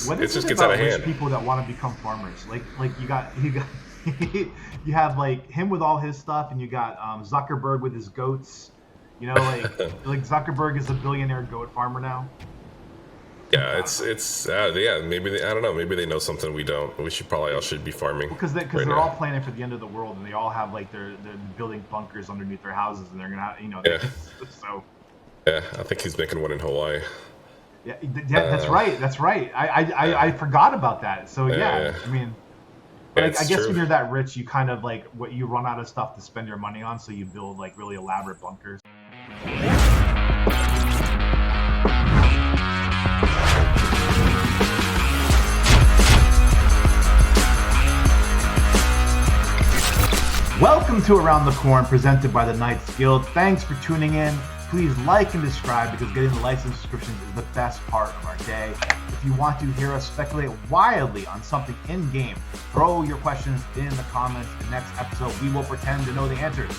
What it is just it gets out about of rich hand. people that want to become farmers? Like you got you have like him with all his stuff, and you got Zuckerberg with his goats. You know, like Zuckerberg is a billionaire goat farmer now. Yeah, yeah. Maybe I don't know. Maybe they know something we don't. We should probably all should be farming Because right they're now. all planning for the end of the world, and they all have like they're building bunkers underneath their houses, and they're gonna have, Yeah, so. yeah. I think he's making one in Hawaii. Yeah, that's right. That's right. I forgot about that. So yeah, Yeah, I mean, yeah, but I it's guess true. when you're that rich, you kind of like what you run out of stuff to spend your money on, so you build like really elaborate bunkers. Welcome to Around the Corn, presented by the Knights Guild. Thanks for tuning in. Please like and subscribe because getting the likes and subscriptions is the best part of our day. If you want to hear us speculate wildly on something in-game, throw your questions in the comments. The next episode, we will pretend to know the answers.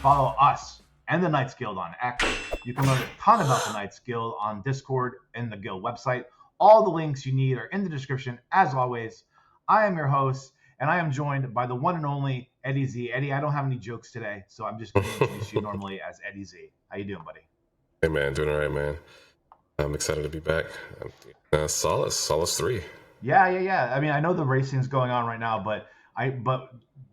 Follow us and the Knights Guild on X. You can learn a ton about the Knights Guild on Discord and the Guild website. All the links you need are in the description. As always, I am your host, and I am joined by the one and only Eddie Z. Eddie, I don't have any jokes today, so I'm just going to introduce you normally as Eddie Z. How you doing, buddy? Hey man, doing all right, man. I'm excited to be back. Solace 3. Yeah. I mean, I know the racing's going on right now, but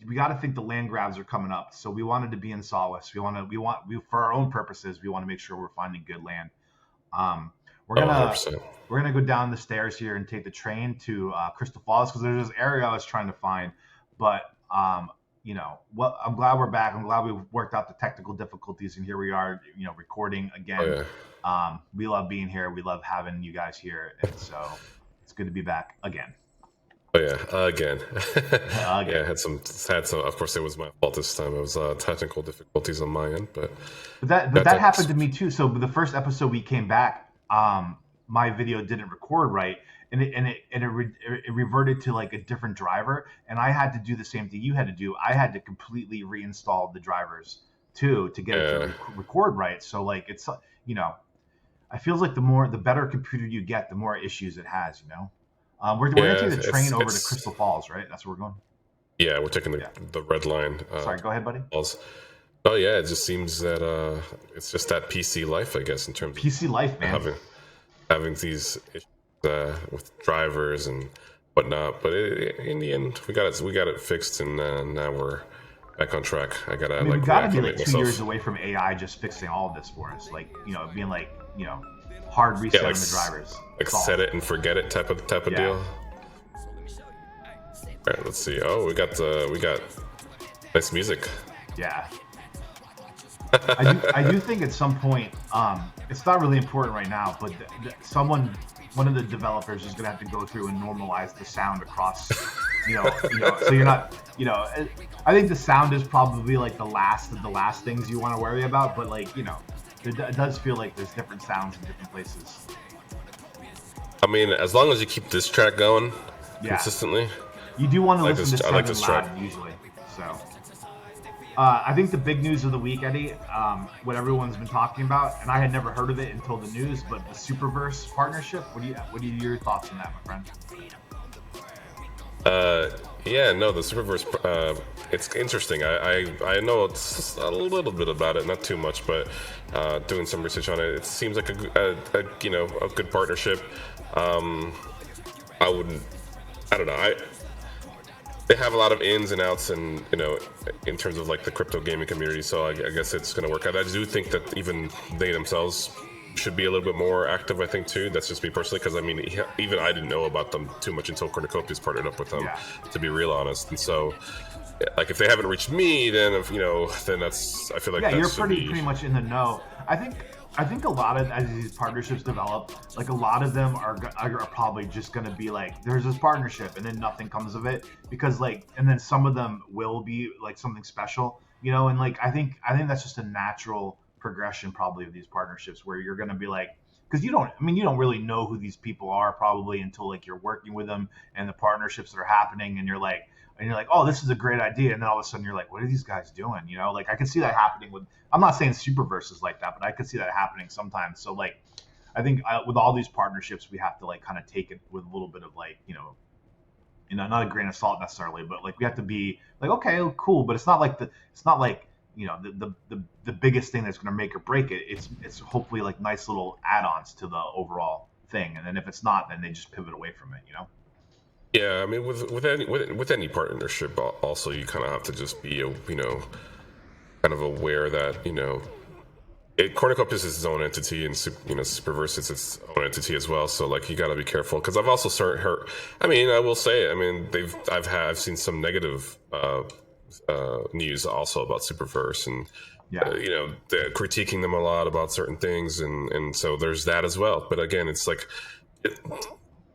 we got to think the land grabs are coming up. So we wanted to be in Solace. We for our own purposes, we want to make sure we're finding good land. We're gonna go down the stairs here and take the train to Crystal Falls because there's this area I was trying to find, but I'm glad we're back. I'm glad we worked out the technical difficulties, and here we are, recording again. Oh, yeah. We love being here. We love having you guys here, and so it's good to be back again. Oh yeah, again. Yeah, had some. Of course, it was my fault this time. It was technical difficulties on my end, but that happened to me too. So the first episode we came back, my video didn't record right, and it reverted to like a different driver, and I had to do the same thing you had to do. I had to completely reinstall the drivers too to get it to record right. So like it's I feels like the better computer you get, the more issues it has. We're going to take the train over to Crystal Falls, right? That's where we're going. Yeah, we're taking the red line. Sorry, go ahead, buddy. Falls. Oh yeah, it just seems that it's just that PC life, I guess, in terms of PC life, man. Having these issues with drivers and whatnot. But in the end, we got it fixed, and now we're back on track. We got to be like 2 years away from AI just fixing all of this for us, like being like hard reset on the drivers. Like set it and forget it type of deal. All right, let's see. Oh, we got nice music. Yeah. I do think at some point, it's not really important right now, but one of the developers is gonna have to go through and normalize the sound across, so you're not, I think the sound is probably like the last of the last things you want to worry about, but like, it does feel like there's different sounds in different places. I mean, as long as you keep this track going consistently. You do want to listen to 7 loud usually. So, I think the big news of the week, Eddie, what everyone's been talking about, and I had never heard of it until the news, but the Superverse Partnership. What are your thoughts on that, my friend? The Superverse. It's interesting. I know it's a little bit about it, not too much, but doing some research on it, it seems like a good partnership. I don't know. They have a lot of ins and outs, and in terms of like the crypto gaming community. So I guess it's going to work out. I do think that even they themselves should be a little bit more active, I think, too. That's just me personally, because I mean, even I didn't know about them too much until Cornucopias partnered up with them, to be real honest. And so, like, if they haven't reached me, then then that's, I feel like you're pretty much in the know. I think a lot of, as these partnerships develop, like a lot of them are probably just going to be like, there's this partnership, and then nothing comes of it, because like, and then some of them will be like something special, and like I think that's just a natural progression probably of these partnerships, where you're going to be like, because you don't really know who these people are probably until like you're working with them and the partnerships that are happening, and you're like, oh, this is a great idea, and then all of a sudden you're like, what are these guys doing? Like I can see that happening with, I'm not saying Superverse is like that, but I could see that happening sometimes. So like, I think with all these partnerships, we have to like kind of take it with a little bit of like, not a grain of salt necessarily, but like we have to be like, okay, cool, but it's not like the biggest thing that's going to make or break it. It's hopefully like nice little add-ons to the overall thing, and then if it's not, then they just pivot away from it. Yeah, I mean, with any partnership, also you kind of have to just be kind of aware that Cornucopias is its own entity, and Superverse is its own entity as well. So like you got to be careful, because I've also heard. I mean, I will say, I mean, I've seen some negative news also about Superverse, and they're critiquing them a lot about certain things, and so there's that as well. But again, it's like.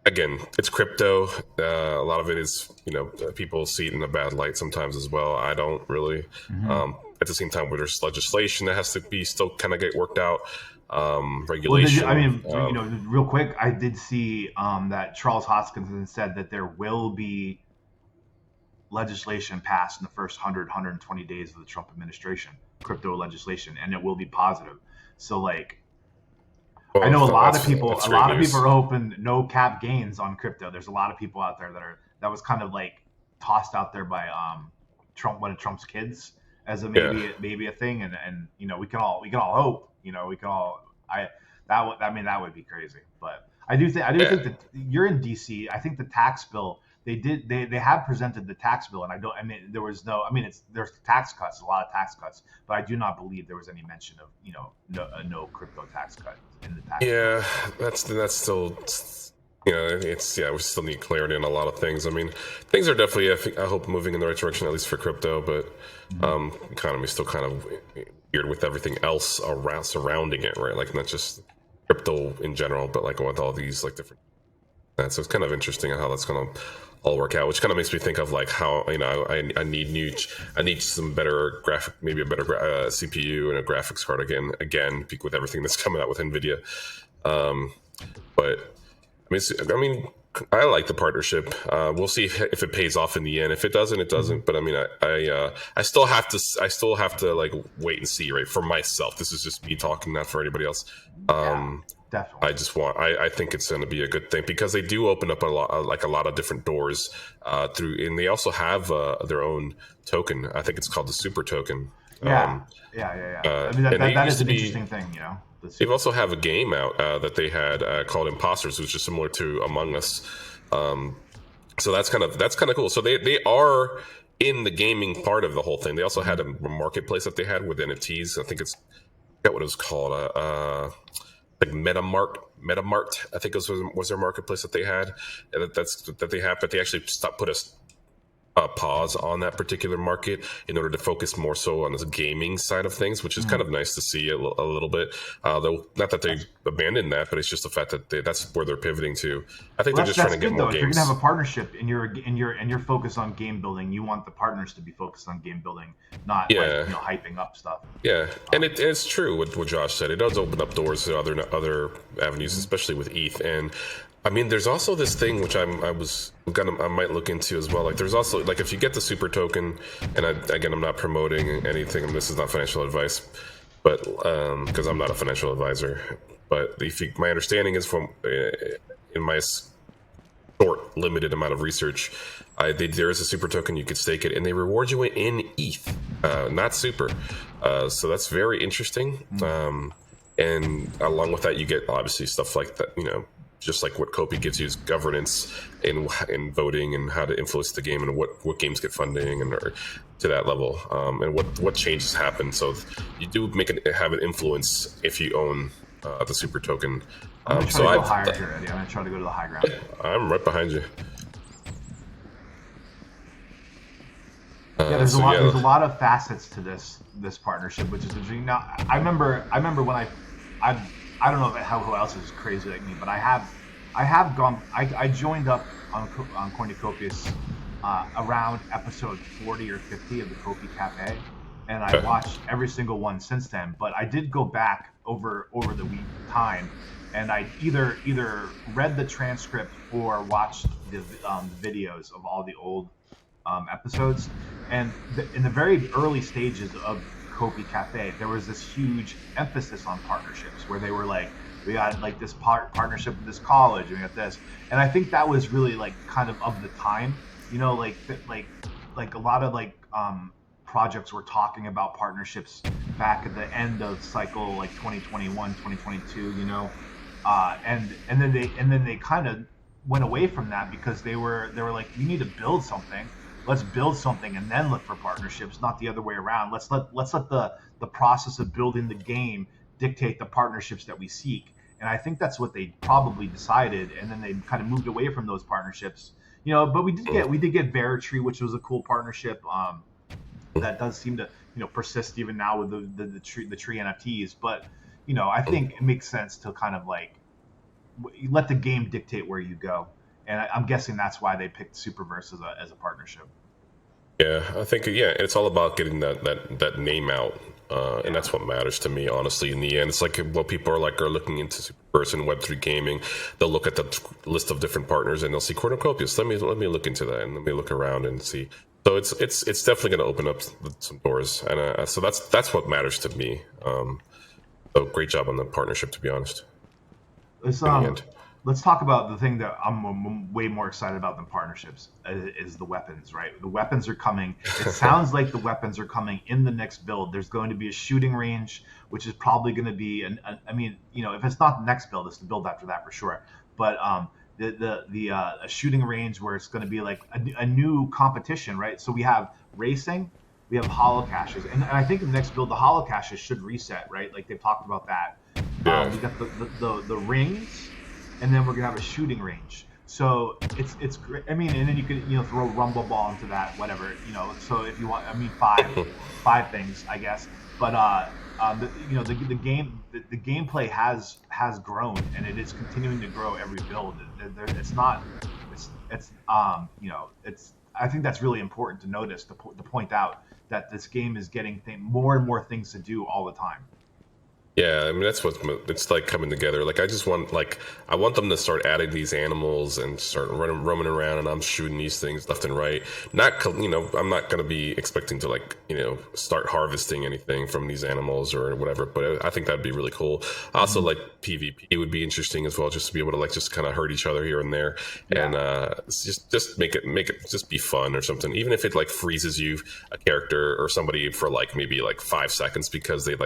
Again, it's crypto. A lot of it is, people see it in a bad light sometimes as well. I don't really. At the same time, where there's legislation that has to be still kind of get worked out, regulation. Well, real quick, I did see that Charles Hoskinson said that there will be legislation passed in the first 120 days of the Trump administration, crypto legislation, and it will be positive. So like. Well, I know a lot of people are hoping no cap gains on crypto. There's a lot of people out there that was kind of like tossed out there by Trump, one of Trump's kids, as a maybe a thing, and we can all hope, that would be crazy. But I do think that you're in DC. I think the tax bill they have presented the tax bill, and there's tax cuts, a lot of tax cuts, but I do not believe there was any mention of no crypto tax cut in the tax bill. That's still we still need clarity on a lot of things. I mean, things are definitely I hope moving in the right direction, at least for crypto, but economy's still kind of weird with everything else surrounding it, right? Like not just crypto in general, but like with all these like different. So it's kind of interesting how that's going to all work out, which kind of makes me think of like how I need some better maybe a better CPU and a graphics card again with everything that's coming out with NVIDIA. But I mean, I like the partnership. We'll see if it pays off in the end. If it doesn't, it doesn't. But I mean, I still have to like wait and see, right? For myself, this is just me talking, not for anybody else. Definitely. I think it's going to be a good thing, because they do open up a lot of different doors and they also have their own token. I think it's called the Super Token. I mean, that is an interesting thing, They also have a game out that they had called Imposters, which is similar to Among Us. So that's kind of cool. So they are in the gaming part of the whole thing. They also had a marketplace that they had with NFTs. I think I forget what it was called. Like Metamart, I think was their marketplace that they had, that they have, but they actually put a pause on that particular market in order to focus more so on the gaming side of things, which is kind of nice to see a little bit. Though not that they abandoned that, but it's just the fact that that's where they're pivoting to. I think they're just trying to get more games. If you're gonna have a partnership and you're focused on game building, you want the partners to be focused on game building, not hyping up stuff. Yeah, and it's true what Josh said. It does open up doors to other avenues, especially with ETH. And I mean, there's also this thing which I might look into as well. Like, there's also like if you get the Super Token, and I'm not promoting anything, and this is not financial advice, but because I'm not a financial advisor. But my understanding is from in my short limited amount of research, there is a Super Token, you could stake it, and they reward you in ETH, not Super. So that's very interesting. And along with that, you get obviously stuff like that, just like what COPI gives you is governance in voting and how to influence the game and what games get funding and to that level, and what changes happen. So you do have an influence if you own the Super Token. I'm going to try to go higher here, Eddie. I'm going to try to go to the high ground. I'm right behind you. There's a lot of facets to this partnership, which is interesting. Now, I remember when I don't know who else is crazy like me, but I joined up on Cornucopias around episode 40 or 50 of the COPI Cafe, and I watched every single one since then. But I did go back over the week time, and I either read the transcript or watched the videos of all the old episodes. And in the very early stages of COPI Cafe, there was this huge emphasis on partnerships where they were like, We got like this partnership with this college, and we got this, and I think that was really like kind of the time, you know, like a lot of projects were talking about partnerships back at the end of cycle like 2021, 2022, you know, and then they kind of went away from that because they were like, we need to build something. Let's build something and then look for partnerships, not the other way around. Let's let the process of building the game dictate the partnerships that we seek. And I think that's what they probably decided, and then they kind of moved away from those partnerships. You know, but we did get Veritree, which was a cool partnership. That does seem to persist even now with the tree NFTs. But I think it makes sense to kind of like let the game dictate where you go, and I'm guessing that's why they picked Superverse as a partnership. Yeah, I think it's all about getting that name out, and that's what matters to me, honestly. In the end, it's like what people are looking into Superverse and Web3 gaming. They'll look at the list of different partners and they'll see Cornucopias. Let me look into that, and let me look around and see. So it's definitely going to open up some doors, and so that's what matters to me. So great job on the partnership, to be honest. Let's talk about the thing that I'm way more excited about than partnerships is the weapons, right? The weapons are coming. It sounds like the weapons are coming in the next build. There's going to be a shooting range, which is probably going to be if it's not the next build, it's the build after that for sure. But a shooting range where it's going to be like a new competition, right? So we have racing, we have holocaches, and I think in the next build the holocaches should reset, right? Like they've talked about that. Yeah. We got the rings, and then we're gonna have a shooting range. So it's great. I mean, and then you could throw Rumble Ball into that, whatever. So if you want, I mean, five things, I guess. But the gameplay has grown, and it is continuing to grow every build. I think that's really important to notice, to point out that this game is getting more and more things to do all the time. Yeah, I mean that's what it's like coming together. Like I want them to start adding these animals and start roaming around, and I'm shooting these things left and right. I'm not going to be expecting to start harvesting anything from these animals or whatever. But I think that'd be really cool. Also, like PvP would be interesting as well, just to be able to just kind of hurt each other here and there, and just make it just be fun or something. Even if it freezes you a character or somebody for maybe 5 seconds because they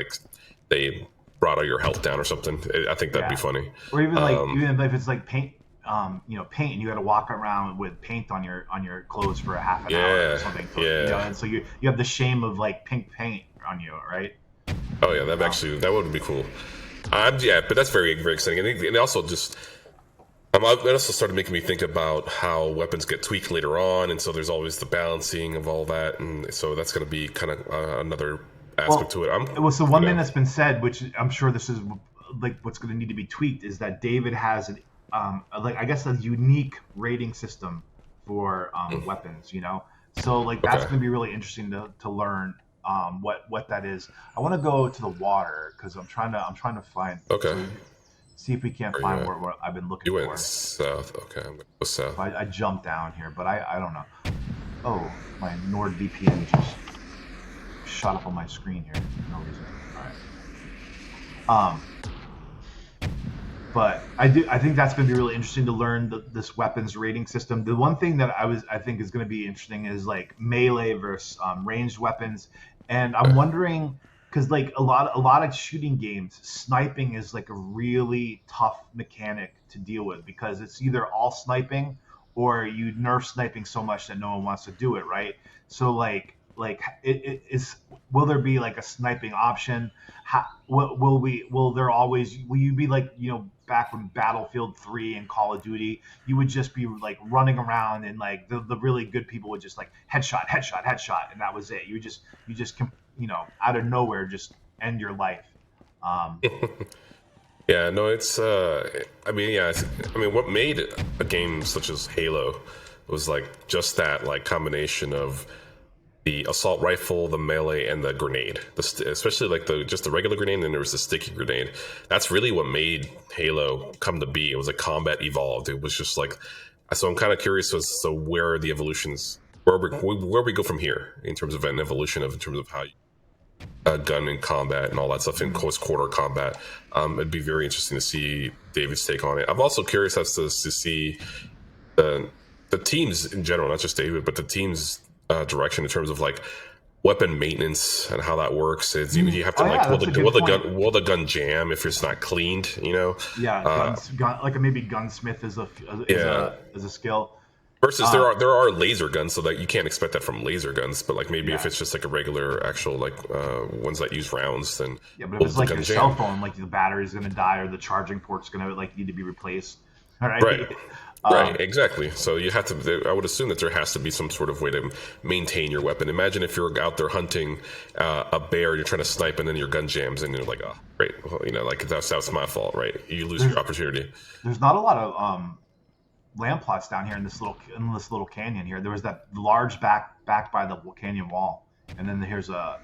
brought all your health down or something. I think that'd be funny. Or even even if it's paint, paint, and you got to walk around with paint on your clothes for a half an hour or something. And so you have the shame of pink paint on you, right? Oh yeah, that would be cool. But that's very, very exciting, and it also just. It also started making me think about how weapons get tweaked later on, and so there's always the balancing of all that, and so that's going to be kind of another aspect to it. So one thing that's been said, which I'm sure this is what's going to need to be tweaked, is that David has I guess a unique rating system for weapons. So that's going to be really interesting to learn what that is. I want to go to the water because I'm trying to find. Okay. See if we can't find what I've been looking for. You went south. Okay, I'm going to go south. So I jumped down here, but I don't know. Oh, my NordVPN just shut up on my screen here for no reason. All right. But I think that's going to be really interesting to learn this weapons rating system. The one thing that I think is going to be interesting is melee versus ranged weapons, and I'm wondering because a lot of shooting games, sniping is a really tough mechanic to deal with because it's either all sniping or you nerf sniping so much that no one wants to do it, right? So will there be a sniping option? Will you be back when Battlefield 3 and Call of Duty, you would just be running around and the really good people would just headshot, and that was it. You just out of nowhere just end your life. Yeah, no, it's what made a game such as Halo was just that combination of the assault rifle, the melee, and the grenade. Especially just the regular grenade, and then there was the sticky grenade. That's really what made Halo come to be. It was combat evolved. It was just so I'm kind of curious as to where the evolutions, where we go from here in terms of an evolution in terms of how you gun in combat and all that stuff in close quarter combat. It'd be very interesting to see David's take on it. I'm also curious as to see the teams in general, not just David, but the team's direction in terms of like weapon maintenance and how that works. Is you have to will the gun jam if it's not cleaned? You know? Yeah, like maybe gunsmith is a skill. Versus there are laser guns, so that you can't expect that from laser guns. But like maybe if it's just like a regular actual like ones that use rounds, then but if it's like your cell phone, like the battery's gonna die or the charging port's gonna like need to be replaced. Right. Right, exactly. So you have to. I would assume that there has to be some sort of way to maintain your weapon. Imagine if you're out there hunting a bear, you're trying to snipe, and then your gun jams, and you're like, "Oh, great, well, you know, like that's my fault, right?" You lose your opportunity. There's not a lot of land plots down here in this little canyon here. There was that large back by the canyon wall, and then here's a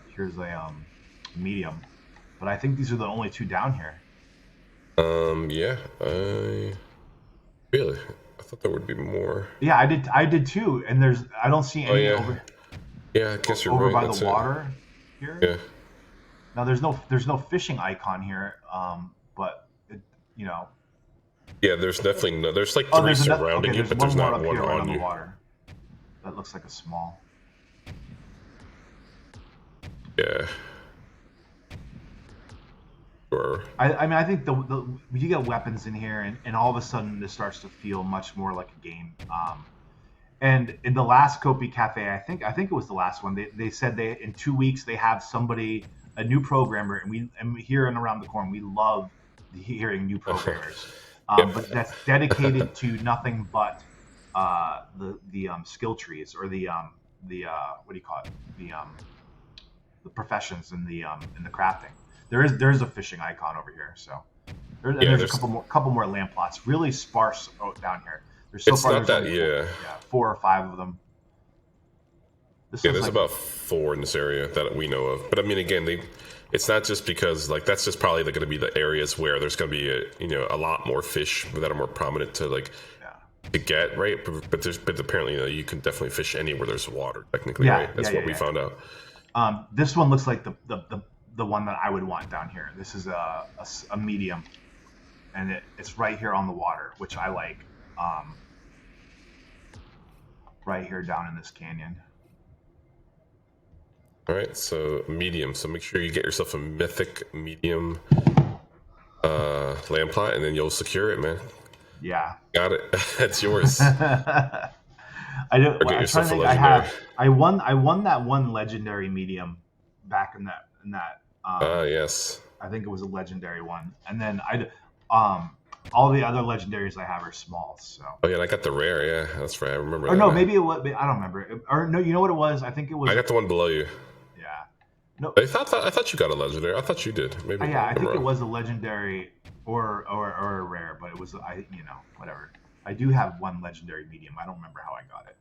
medium, but I think these are the only two down here. Yeah, really. I thought there would be more. Yeah, I did too. And I don't see any over. Yeah, I guess you're over right. by the water here. Yeah. Now there's no fishing icon here. But you know. Yeah, there's definitely no. There's like three surrounding you, but there's not one on you. The water. That looks like a small. Yeah. Sure. I mean, I think you get weapons in here, and all of a sudden this starts to feel much more like a game. And in the last COPI Cafe, I think it was the last one. They said in 2 weeks they have a new programmer, and here and around the corner we love hearing new programmers. But that's dedicated to nothing but the skill trees or the what do you call it, the professions in the crafting. There is a fishing icon over here, so there's a couple more land plots. Really sparse down here. There's 4 or 5 of them. There's about 4 in this area that we know of. But I mean, again, it's not just because like that's just probably going to be the areas where there's going to be a lot more fish that are more prominent to to get, right? But apparently you can definitely fish anywhere there's water technically, right? That's what we found out. This one looks like the one that I would want down here. This is a medium, and it's right here on the water, which I like. Right here down in this canyon. All right, so medium. So make sure you get yourself a mythic medium land plot, and then you'll secure it, man. Yeah. Got it. That's yours. I don't. Or get yourself a legendary. I won that one legendary medium back in that. Yes. I think it was a legendary one, and then all the other legendaries I have are small. So. Oh yeah, and I got the rare. Yeah, that's right. I remember. Or no, maybe it was. I don't remember. Or no, you know what it was? I think it was. I got the one below you. Yeah. No. I thought you got a legendary. I thought you did. Maybe. Yeah, I think it was a legendary or a rare, but it was whatever. I do have one legendary medium. I don't remember how I got it.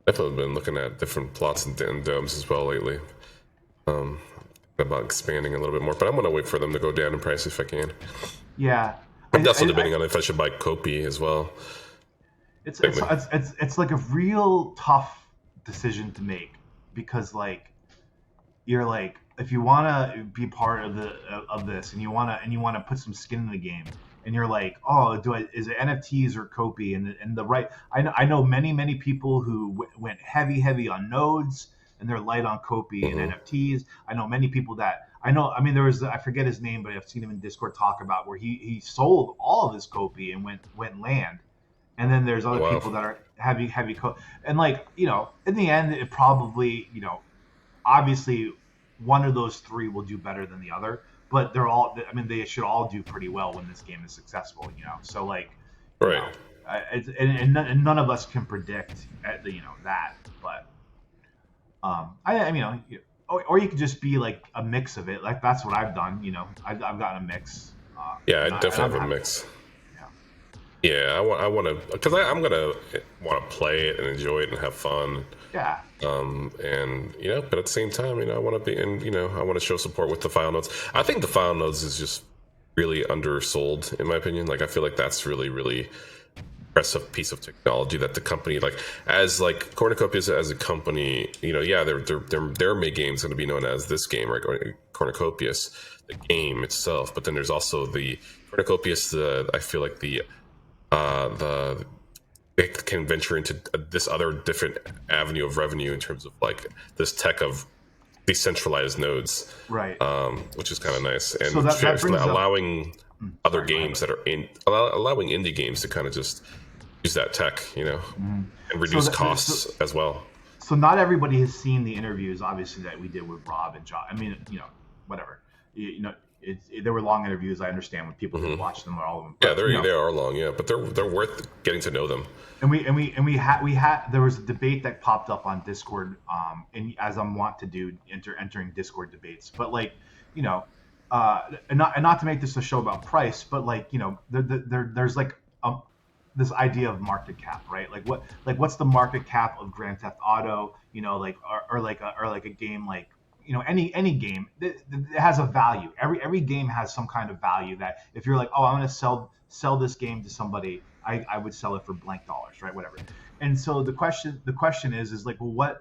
Definitely been looking at different plots and domes as well lately. About expanding a little bit more, but I'm gonna wait for them to go down in price if I can. Yeah. I'm also debating on if I should buy COPI as well. It's like a real tough decision to make, because like you're like, if you want to be part of this and you want to put some skin in the game, and you're like, oh, is it NFTs or COPI? And the right, I know many people who went heavy on nodes, and they're light on COPI and NFTs. I know many people that there was, I forget his name, but I've seen him in Discord talk about where he sold all of his COPI and went land. And then there's other people that are heavy COPI. And like, in the end, it probably, obviously one of those 3 will do better than the other, but they should all do pretty well when this game is successful, So like, right. And none of us can predict, that, but or you could just be like a mix of it. Like that's what I've done. I've gotten a mix. Yeah, I definitely have a mix. Yeah, I want to, because I'm gonna want to play it and enjoy it and have fun. Yeah. And but at the same time, I want to be in. I want to show support with the file nodes. I think the file nodes is just really undersold in my opinion. Like I feel like that's really, really impressive piece of technology that the company, like, as like Cornucopias as a company, yeah, their main game is going to be known as this game, right? Cornucopias, the game itself. But then there's also the Cornucopias. I feel like the it can venture into this other different avenue of revenue in terms of like this tech of decentralized nodes, Right. which is kind of nice, and So that brings allowing up, other sorry, go ahead. games that are allowing indie games to kind of just use that tech, and reduce costs as well. So not everybody has seen the interviews, obviously, that we did with Rob and Josh. I mean, whatever. There were long interviews. I understand when people didn't watch them, all of them. But, Yeah, they are long, yeah, but they're worth getting to know them. And we had there was a debate that popped up on Discord, and as I'm wont to do, entering Discord debates. But like, and not to make this a show about price, but like, there's like this idea of market cap, right? What's the market cap of Grand Theft Auto? Or like a game like, any game that has a value. Every game has some kind of value that if you're like, oh, I'm going to sell this game to somebody, I would sell it for blank dollars, right? Whatever. And so the question is like, well,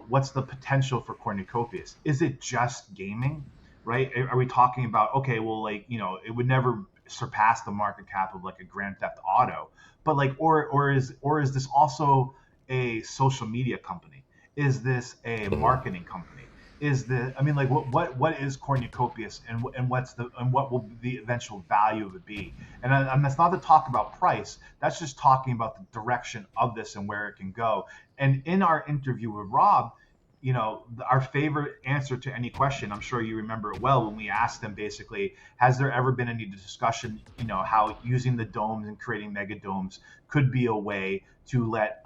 what's the potential for Cornucopias? Is it just gaming, right? Are we talking about, okay, well, like, it would never surpass the market cap of like a Grand Theft Auto, but like, or is this also a social media company? Is this a marketing company? What is Cornucopias, and what will the eventual value of it be? And that's not to talk about price. That's just talking about the direction of this and where it can go. And in our interview with Rob, our favorite answer to any question, I'm sure you remember it well, when we asked them basically, has there ever been any discussion, how using the domes and creating mega domes could be a way to let,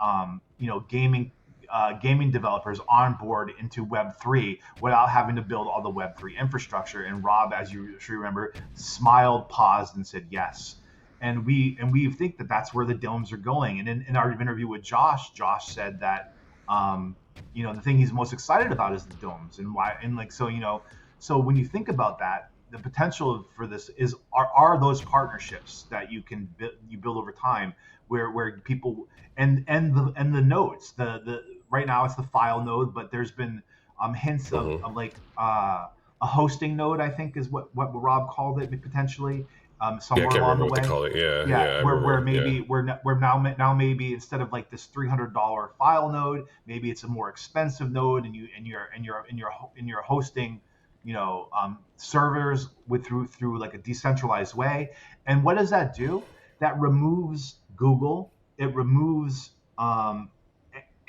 gaming developers on board into Web3 without having to build all the Web3 infrastructure. And Rob, as you sure remember, smiled, paused, and said yes. And we think that that's where the domes are going. And in our interview with Josh said that the thing he's most excited about is the domes, and why. And like, so when you think about that, the potential for this are those partnerships that you build over time, where people and the nodes, the right now it's the file node, but there's been hints of like a hosting node, I think is what Rob called it potentially, somewhere along the way. What they call it. Where now maybe instead of like this $300 file node, maybe it's a more expensive node, and you're hosting servers through like a decentralized way. And what does that do? That removes Google. It removes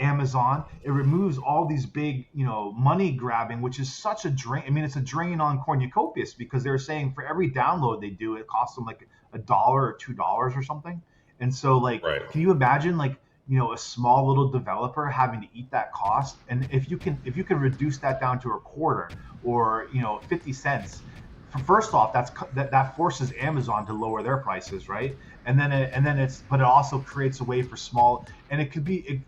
Amazon. It removes all these big, money grabbing, which is such a drain. I mean, it's a drain on Cornucopias, because they're saying for every download they do, it costs them like $1 or $2 or something. And so, like, right. Can you imagine, like, a small little developer having to eat that cost? And if you can reduce that down to a quarter or 50 cents, first off, that forces Amazon to lower their prices, right? And then but it also creates a way for small, and it could be.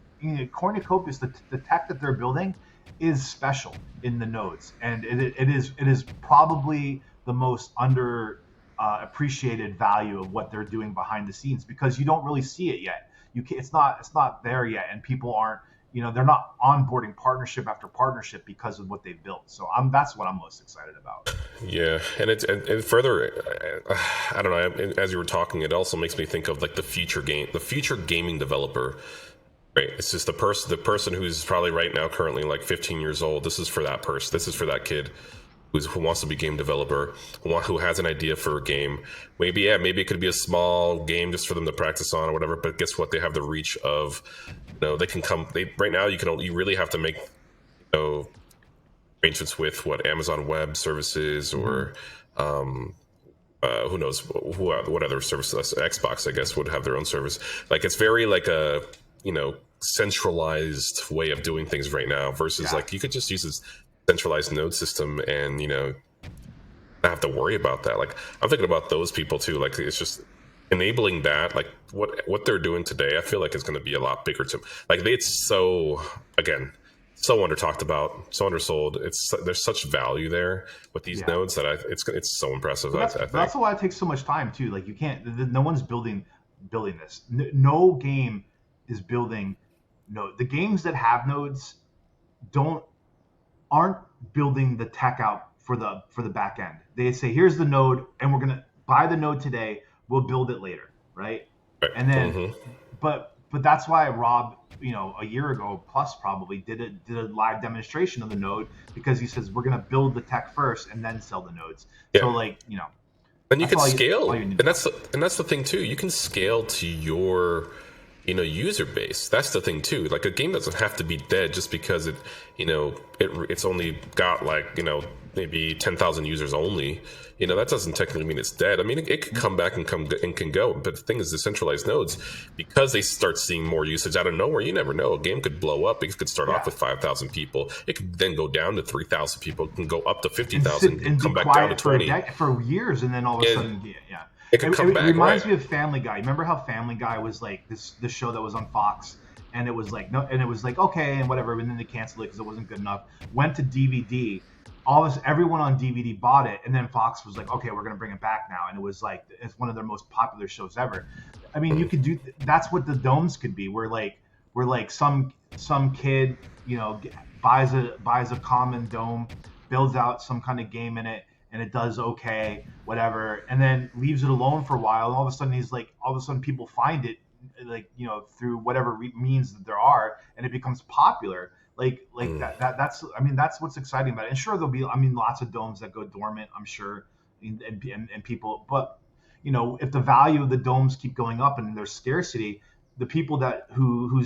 Cornucopias, the tech that they're building is special in the nodes, and it is probably the most under appreciated value of what they're doing behind the scenes, because you don't really see it yet. It's not there yet, and people aren't, they're not onboarding partnership after partnership because of what they've built. So that's what I'm most excited about. Yeah, and further, I don't know. As you were talking, it also makes me think of like the future gaming developer. Right, it's just the person who's probably right now currently like 15 years old. This is for that person. This is for that kid who wants to be a game developer, who has an idea for a game. Maybe it could be a small game just for them to practice on or whatever. But guess what? They have the reach of, they can come. Right now you really have to make, arrangements with what Amazon Web Services or. Who knows what other services? Xbox, I guess, would have their own service. Like, it's very like a centralized way of doing things right now versus like you could just use this centralized node system and not have to worry about that. Like, I'm thinking about those people too. Like, it's just enabling that. Like what they're doing today, I feel like it's going to be a lot bigger too. Like, it's so under talked about, so undersold. There's such value there with these nodes that it's so impressive. That's why it takes so much time too. Like, you can't. No one's building building this. No game is building. No, the games that have nodes aren't building the tech out for the back end. They say, here's the node, and we're gonna buy the node today. We'll build it later, right? And then, but that's why Rob, a year ago plus probably did a live demonstration of the node, because he says we're gonna build the tech first and then sell the nodes. Yeah. So and you can scale, and that's the thing too. You can scale to your user base. That's the thing too. Like, a game doesn't have to be dead just because it's only got maybe 10,000 users only. That doesn't technically mean it's dead. I mean, it could come back and can go. But the thing is, decentralized nodes, because they start seeing more usage out of nowhere, you never know. A game could blow up. It could start off with 5,000 people. It could then go down to 3,000 people. It can go up to 50,000 and come back down to 20 for years, and then all of a sudden, it could come back. It reminds me of Family Guy. Remember how Family Guy was like this show that was on Fox, and it was like okay and whatever, and then they canceled it because it wasn't good enough. Went to DVD. Everyone on DVD bought it, and then Fox was like, okay, we're gonna bring it back now, and it was like it's one of their most popular shows ever. I mean, you could do that's what the domes could be. Where some kid buys a common dome, builds out some kind of game in it, and it does okay, whatever, and then leaves it alone for a while, and all of a sudden people find it through whatever means that there are, and it becomes popular. That's what's exciting about it. And sure, there'll be lots of domes that go dormant, I'm sure, and people, but if the value of the domes keep going up and there's scarcity, the people who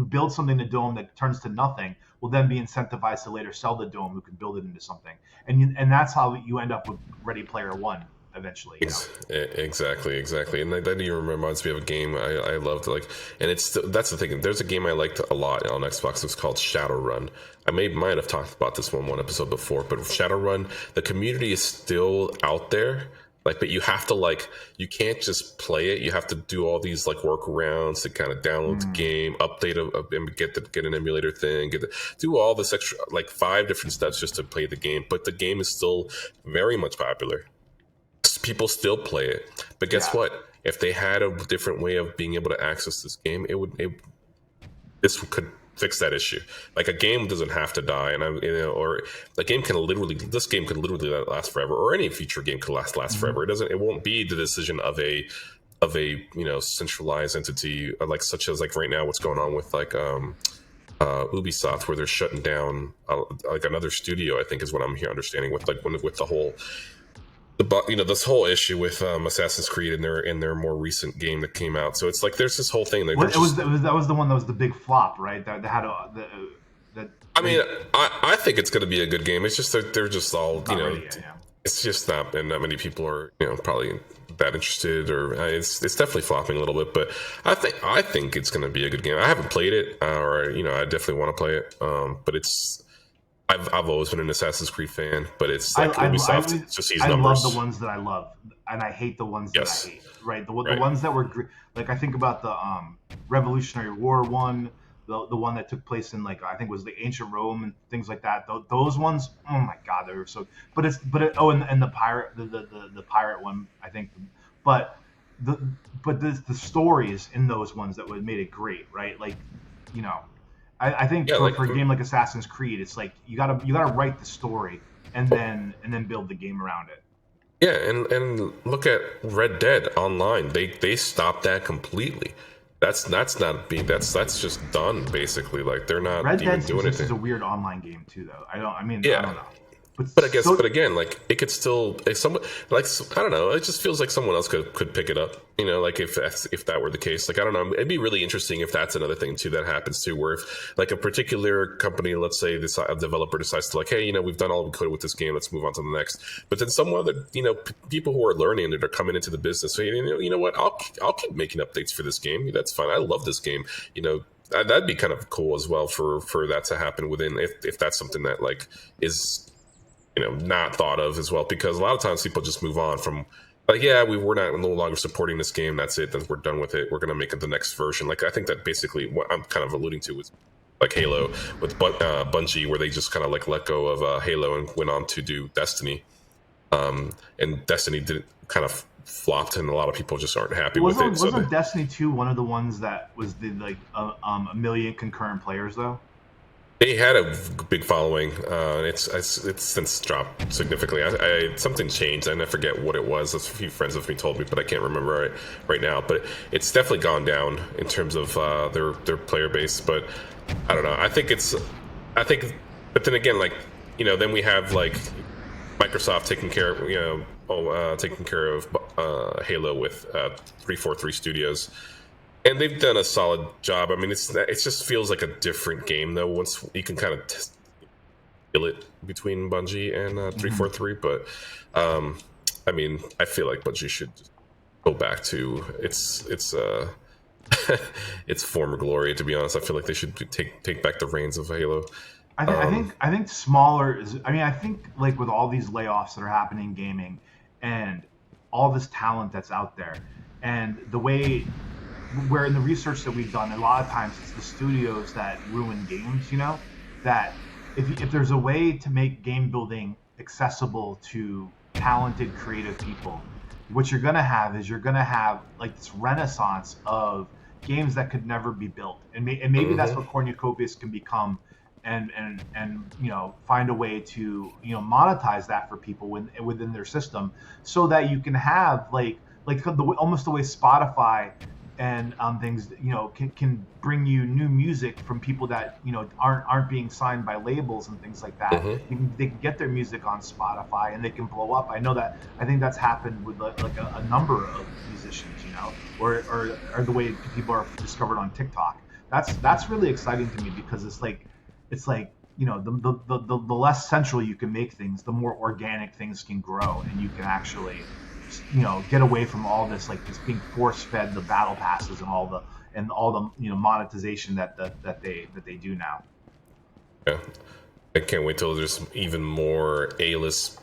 build something in a dome that turns to nothing will then be incentivized to later sell the dome, who can build it into something, and that's how you end up with Ready Player One eventually. Exactly, and that even reminds me of a game I loved, and that's the thing. There's a game I liked a lot on Xbox. It's called Shadowrun. I might have talked about this one episode before, but Shadowrun, the community is still out there. But you have to you can't just play it. You have to do all these workarounds to kind of download the game, update and get an emulator thing, do all this extra 5 different steps just to play the game. But the game is still very much popular. People still play it. But guess what? If they had a different way of being able to access this game, this could fix that issue. A game doesn't have to die, and this game could literally last forever, or any future game could last forever. It won't be the decision of a centralized entity such as right now what's going on with Ubisoft, where they're shutting down another studio, I think is what I'm understanding with with the whole this whole issue with Assassin's Creed in their more recent game that came out. So it's there's this whole thing. That was the one that was the big flop, right? That had I think it's going to be a good game. It's just they're just all ready, It's just not, and not many people are probably that interested, or it's definitely flopping a little bit. But I think it's going to be a good game. I haven't played it, or I definitely want to play it. But I've always been an Assassin's Creed fan, but it's Ubisoft just sees numbers. I love the ones that I love, and I hate the ones that I hate. Right, the ones that were I think about the Revolutionary War one, the one that took place in I think it was the ancient Rome and things like that. Those ones, oh my God, they were so. And the pirate, the pirate one, I think, but the stories in those ones that made it great, right? I think for a game like Assassin's Creed, it's you gotta write the story and then build the game around it. Yeah, and look at Red Dead Online. They stopped that completely. That's just done basically. They're not Red even Dead doing anything. Is a weird online game too, though. I don't know. But I guess, again, it could still, if someone, I don't know, it just feels like someone else could pick it up, if that were the case. I don't know, it'd be really interesting if that's another thing too that happens too, where if a particular company, let's say a developer decides to hey, we've done all we could with this game, let's move on to the next. But then some other, people who are learning that are coming into the business, so you know what, I'll keep making updates for this game. That's fine. I love this game. That'd be kind of cool as well for that to happen within, if that's something that is not thought of as well, because a lot of times people just move on from we're no longer supporting this game, that's it, then we're done with it, we're going to make it the next version. I think that basically what I'm kind of alluding to is Halo with Bungie, where they just kind of let go of Halo and went on to do Destiny, and Destiny didn't kind of flopped, and a lot of people just aren't happy with it. Wasn't Destiny 2 one of the ones that was the a million concurrent players though? They had a big following. It's since dropped significantly. Something changed, and I forget what it was. A few friends of me told me, but I can't remember right now. But it's definitely gone down in terms of their player base. But I don't know. But then again, like, then we have like Microsoft taking care of Halo with 343 Studios. And they've done a solid job. I mean, it just feels like a different game, though, once you can kind of feel it between Bungie and 343. But, I mean, I feel like Bungie should just go back to its former glory, to be honest. I feel like they should take back the reins of Halo. I think smaller is, I think like with all these layoffs that are happening in gaming and all this talent that's out there and the way where in the research that we've done, a lot of times it's the studios that ruin games, that if there's a way to make game building accessible to talented, creative people, what you're going to have like this renaissance of games that could never be built. And maybe that's what Cornucopias can become and find a way to, monetize that for people within their system so that you can have almost the way Spotify and things can bring you new music from people that aren't being signed by labels and things like that. They can get their music on Spotify and they can blow up. I think that's happened with like a number of musicians, or the way people are discovered on TikTok. That's really exciting to me because it's like the less central you can make things, the more organic things can grow, and you can actually get away from all this this being force fed the battle passes and all the monetization that they do now. Yeah, I can't wait till there's even more A-list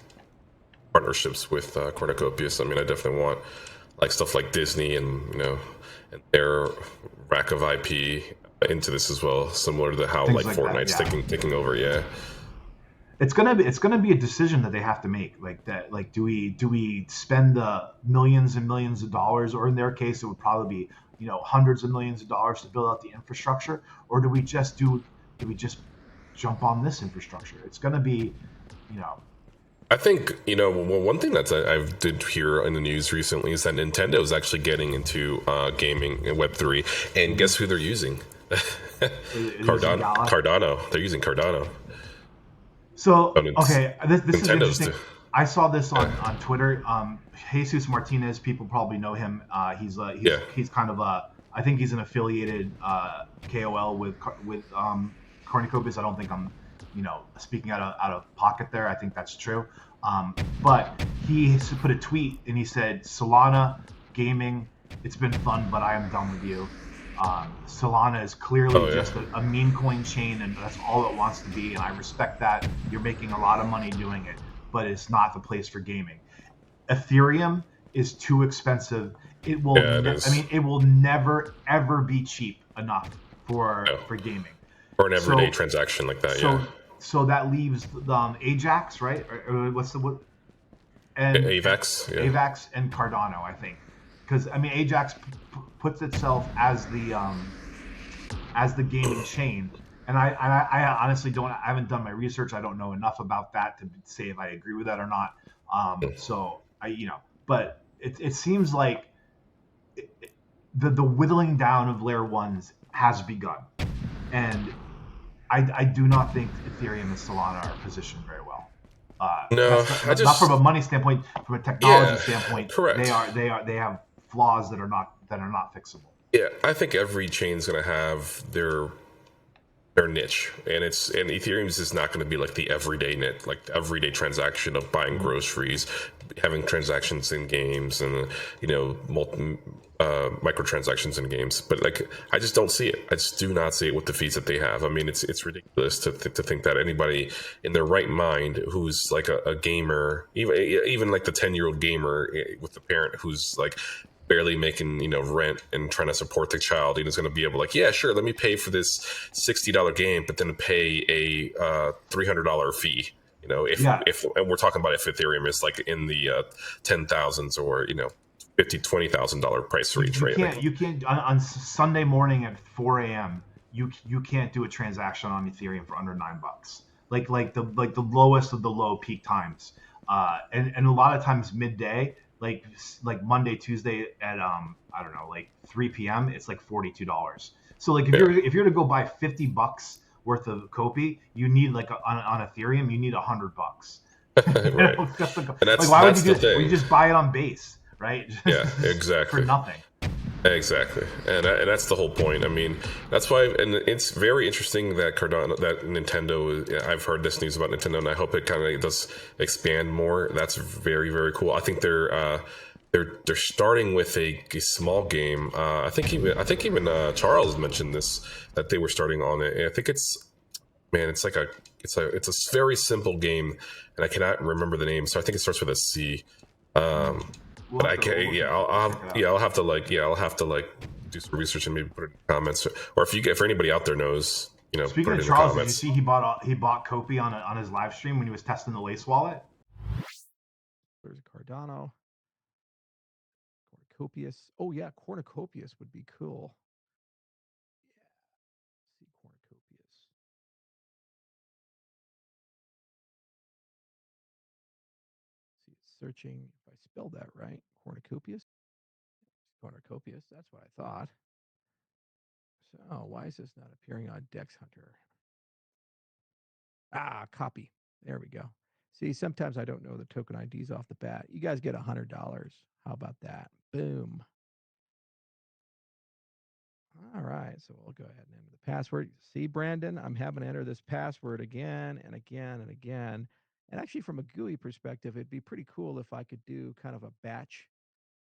partnerships with Cornucopias. I mean, I definitely want like stuff like Disney and and their rack of IP into this as well, similar to how things like Fortnite's taking over. Yeah. It's gonna be a decision that they have to make, like that. Like, do we spend the millions and millions of dollars, or in their case, it would probably be hundreds of millions of dollars to build out the infrastructure, or do we just jump on this infrastructure? It's gonna be, I think one thing that I did hear in the news recently is that Nintendo is actually getting into gaming and Web3, and guess who they're using? Cardano. They're using Cardano. So okay, this is interesting. I saw this on Twitter. Jesus Martinez, people probably know him. He's kind of I think he's an affiliated KOL with Cornucopias. I don't think I'm speaking out of pocket there. I think that's true. But he put a tweet and he said, "Solana gaming, it's been fun, but I am done with you. Solana is clearly just a meme coin chain, and that's all it wants to be, and I respect that. You're making a lot of money doing it, but it's not the place for gaming. Ethereum is too expensive. It will it will never ever be cheap enough for gaming. Or an everyday transaction like that, So that leaves Ajax, right? Or what's the and AVAX, AVAX and Cardano, I think. Because Ajax puts itself as the gaming chain, and I honestly don't. I haven't done my research. I don't know enough about that to say if I agree with that or not. So but it seems like the whittling down of layer ones has begun, and I do not think Ethereum and Solana are positioned very well. Not from a money standpoint, from a technology standpoint. Correct. They have flaws that are not fixable. Yeah, I think every chain's going to have their niche, and Ethereum's is not going to be like the everyday niche, like the everyday transaction of buying groceries, having transactions in games, and microtransactions in games. But I just don't see it. I just do not see it with the fees that they have. I mean, it's ridiculous to think that anybody in their right mind who's like a gamer, even like the 10-year-old gamer with the parent who's like barely making rent and trying to support the child, is going to be able sure, let me pay for this $60 game, but then pay a $300 fee. If and we're talking about if Ethereum is like in the 10,000s or $20,000 price range, right? You can't on Sunday morning at 4 a.m. You can't do a transaction on Ethereum for under $9. Like the lowest of the low peak times, and a lot of times midday, like Monday, Tuesday at I don't know, like 3 p.m. it's like $42. So like if you're to go buy $50 worth of COPI, you need like on Ethereum you need $100. Right. Like why would you just buy it on base, right? Yeah, exactly. For nothing. Exactly, and that's the whole point. I mean, that's why, and it's very interesting that Nintendo. I've heard this news about Nintendo, and I hope it kind of does expand more. That's very, very cool. I think they're starting with a small game. I think even Charles mentioned this, that they were starting on it. And I think it's a very simple game, and I cannot remember the name. So I think it starts with a C. But I can't. I'll have to do some research and maybe put it in the comments, or if anybody out there knows, Speaking of Charles, did you see he bought COPI on his live stream when he was testing the Lace wallet? There's Cardano, Cornucopias. Oh yeah, Cornucopias would be cool. Yeah, see Cornucopias. See, it's searching. If I spelled that right, Cornucopias. Cornucopias. That's what I thought. So why is this not appearing on Dex Hunter? COPI. There we go. See, sometimes I don't know the token IDs off the bat. You guys get $100. How about that? Boom. All right, so we'll go ahead and enter the password. See, Brandon, I'm having to enter this password again and again and again. And actually, from a GUI perspective, it'd be pretty cool if I could do kind of a batch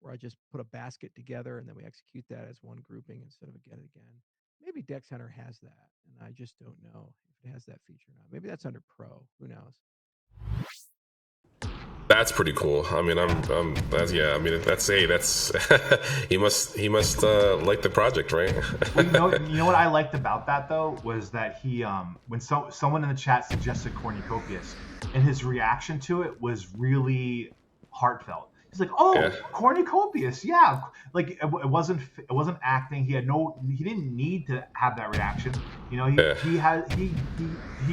where I just put a basket together and then we execute that as one grouping instead of again and again. Maybe Dex Hunter has that, and I just don't know if it has that feature or not. Maybe that's under Pro. Who knows? That's pretty cool. I mean, that's he must like the project, right? Well, you know what I liked about that though was that he when someone in the chat suggested Cornucopias, and his reaction to it was really heartfelt. He's like, "Oh, yeah. Cornucopias, yeah." Like it wasn't acting. He didn't need to have that reaction. He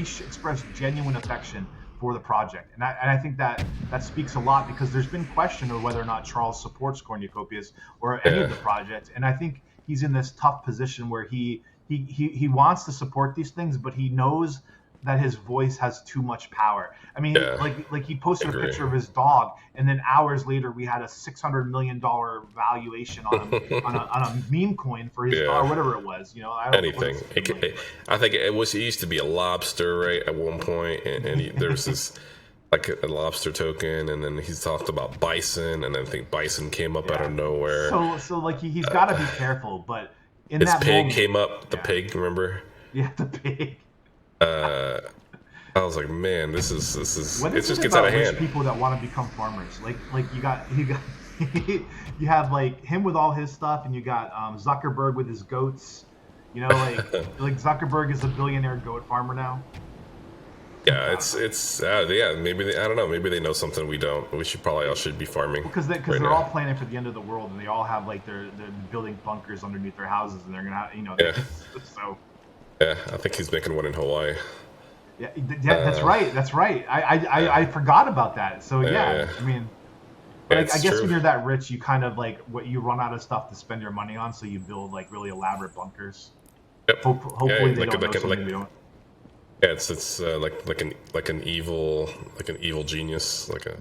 expressed genuine affection for the project, and I think that speaks a lot, because there's been question of whether or not Charles supports Cornucopias or any of the projects, and I think he's in this tough position where he wants to support these things, but he knows that his voice has too much power. I mean, like he posted a picture of his dog, and then hours later we had a $600 million valuation on a meme coin for his dog, or whatever it was. Anything. I think it used to be a lobster, right, at one point, and there's this like a lobster token, and then he's talked about bison, and I think bison came up out of nowhere. So like he's got to be careful, but in his that pig moment, came up. The pig, remember? Yeah, the pig. I was like, man, this is it just gets out of hand. People that want to become farmers, like you got you have like him with all his stuff, and you got Zuckerberg with his goats. Like Zuckerberg is a billionaire goat farmer now. Yeah, maybe I don't know. Maybe they know something we don't. We should all be farming because they're all planning for the end of the world, and they all have like they're building bunkers underneath their houses, and they're gonna have so. Yeah, I think he's making one in Hawaii. Yeah, that's right. That's right. I forgot about that. So I mean, I guess when you're that rich, you kind of like you run out of stuff to spend your money on, so you build like really elaborate bunkers. Yep. Hopefully they don't know something we don't. Yeah, it's like an evil genius, like a.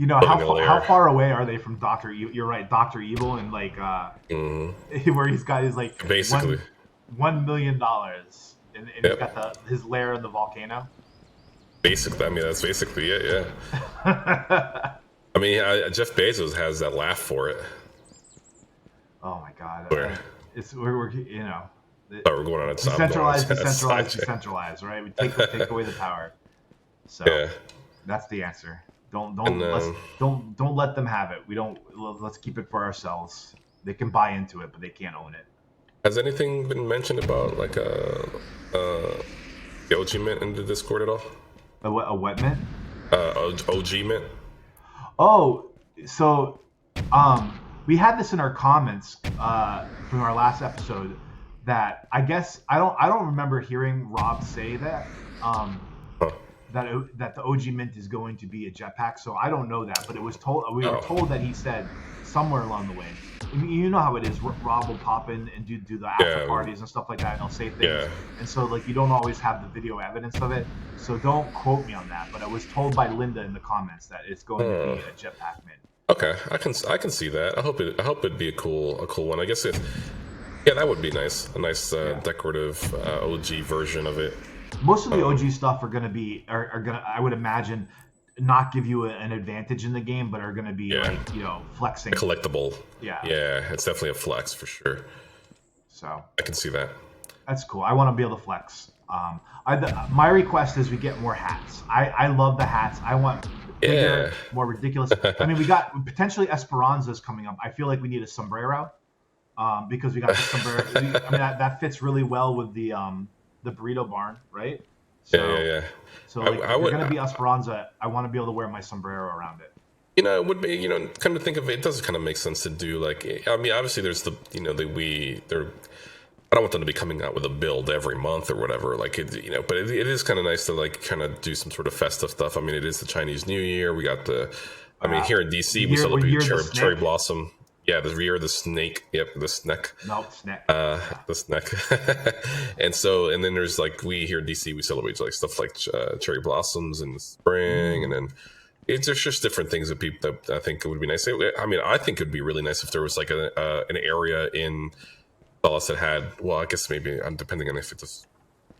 How far away are they from Dr. Evil? You're right, Dr. Evil, and like where he's got his like basically $1 million, and he's got his lair in the volcano. Basically, I mean that's basically it. Yeah. I mean, Jeff Bezos has that laugh for it. Oh my God! We're going on a decentralize, right? We take away the power. So that's the answer. Don't let them have it. Let's keep it for ourselves. They can buy into it, but they can't own it. Has anything been mentioned about like the OG mint in the Discord at all? A what mint? OG mint. Oh, so We had this in our comments from our last episode that I guess I don't remember hearing Rob say that that the OG Mint is going to be a jetpack. So I don't know that, but it was told we were told that he said somewhere along the way. I mean, you know how it is. Rob will pop in and do the after parties and stuff like that, and he'll say things. Yeah. And so like you don't always have the video evidence of it. So don't quote me on that. But I was told by Linda in the comments that it's going to be a jetpack Mint. Okay, I can see that. I hope it'd be a cool one. I guess that would be nice. A nice decorative OG version of it. Most of the OG stuff are gonna I would imagine not give you an advantage in the game, but are gonna be like flexing. A collectible. Yeah, it's definitely a flex for sure. So I can see that. That's cool. I want to be able to flex. My request is we get more hats. I love the hats. I want bigger, more ridiculous. I mean, we got potentially Esperanzas coming up. I feel like we need a sombrero because we got the sombrero. I mean, that fits really well with the burrito barn, right? So, yeah. So like, if we're gonna be Esperanza, I want to be able to wear my sombrero around it. It would be, kind of think of it. It does kind of make sense to do like. I mean, obviously, there's the, I don't want them to be coming out with a build every month or whatever. Like but it is kind of nice to like kind of do some sort of festive stuff. I mean, it is the Chinese New Year. We got here in DC, we celebrate cherry blossom. Yeah, the year of the snake. Yep, the snack. No, snack. The snack. and then there's like we here in DC, we celebrate like stuff like cherry blossoms in the spring, and then there's just different things that people that I think it would be nice. I mean, I think it would be really nice if there was like an area in Dallas that had, well, I guess maybe depending on if it just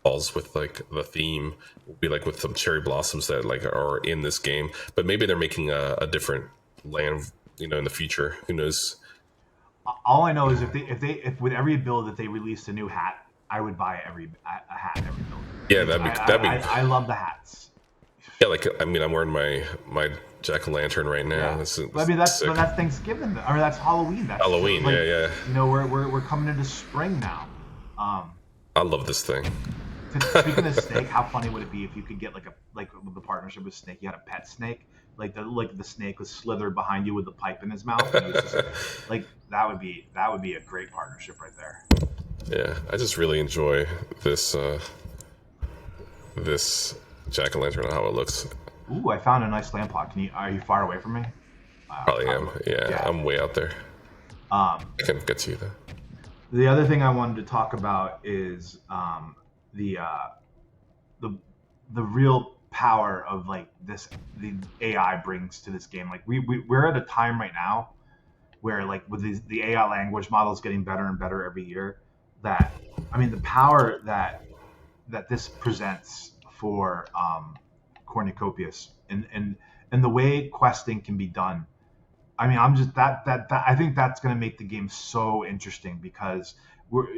falls with like the theme, will be like with some cherry blossoms that like are in this game, but maybe they're making a different land, in the future. Who knows? All I know is if with every build that they released a new hat, I would buy a hat every build. Yeah, that'd be. I love the hats. Yeah, like I mean, I'm wearing my jack-o'-lantern right now. Yeah. I mean, that's Thanksgiving. I mean, that's Halloween. That's Halloween. Like, yeah. We're coming into spring now. I love this thing. Speaking of snake, how funny would it be if you could get like with the partnership with Snake, you had a pet snake, like the snake was slithered behind you with the pipe in his mouth. And it was just, like that would be a great partnership right there. Yeah, I just really enjoy this jack-o'-lantern and how it looks. Ooh, I found a nice lamp pot. Are you far away from me? Probably am. Yeah, I'm way out there. I can get to you though. The other thing I wanted to talk about is the real power of like the AI brings to this game. Like we're at a time right now where like with the AI language models getting better and better every year, that I mean the power that this presents for Cornucopias and the way questing can be done. I mean, I'm just that I think that's going to make the game so interesting because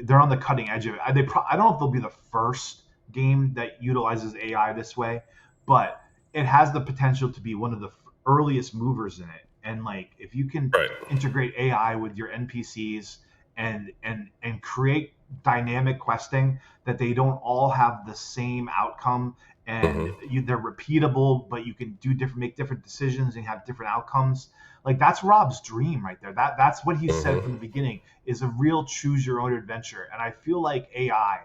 they're on the cutting edge of it. I don't know if they'll be the first game that utilizes AI this way, but it has the potential to be one of the earliest movers in it. And like, if you can integrate AI with your NPCs and create dynamic questing that they don't all have the same outcome and they're repeatable, but you can make different decisions and have different outcomes. Like that's Rob's dream right there. That's what he said from the beginning is a real choose your own adventure. And I feel like AI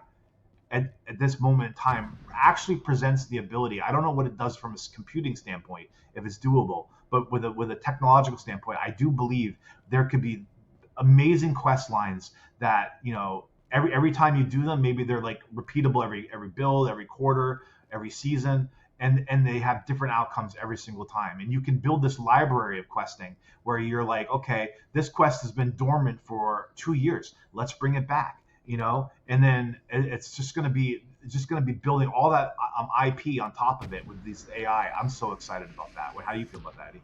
at this moment in time actually presents the ability. I don't know what it does from a computing standpoint, if it's doable, but with a technological standpoint, I do believe there could be amazing quest lines that, every time you do them, maybe they're like repeatable every build, every quarter, every season, and they have different outcomes every single time. And you can build this library of questing where you're like, okay, this quest has been dormant for 2 years. Let's bring it back, and then it's just going to be building all that IP on top of it with this AI. I'm so excited about that. How do you feel about that, Eddie?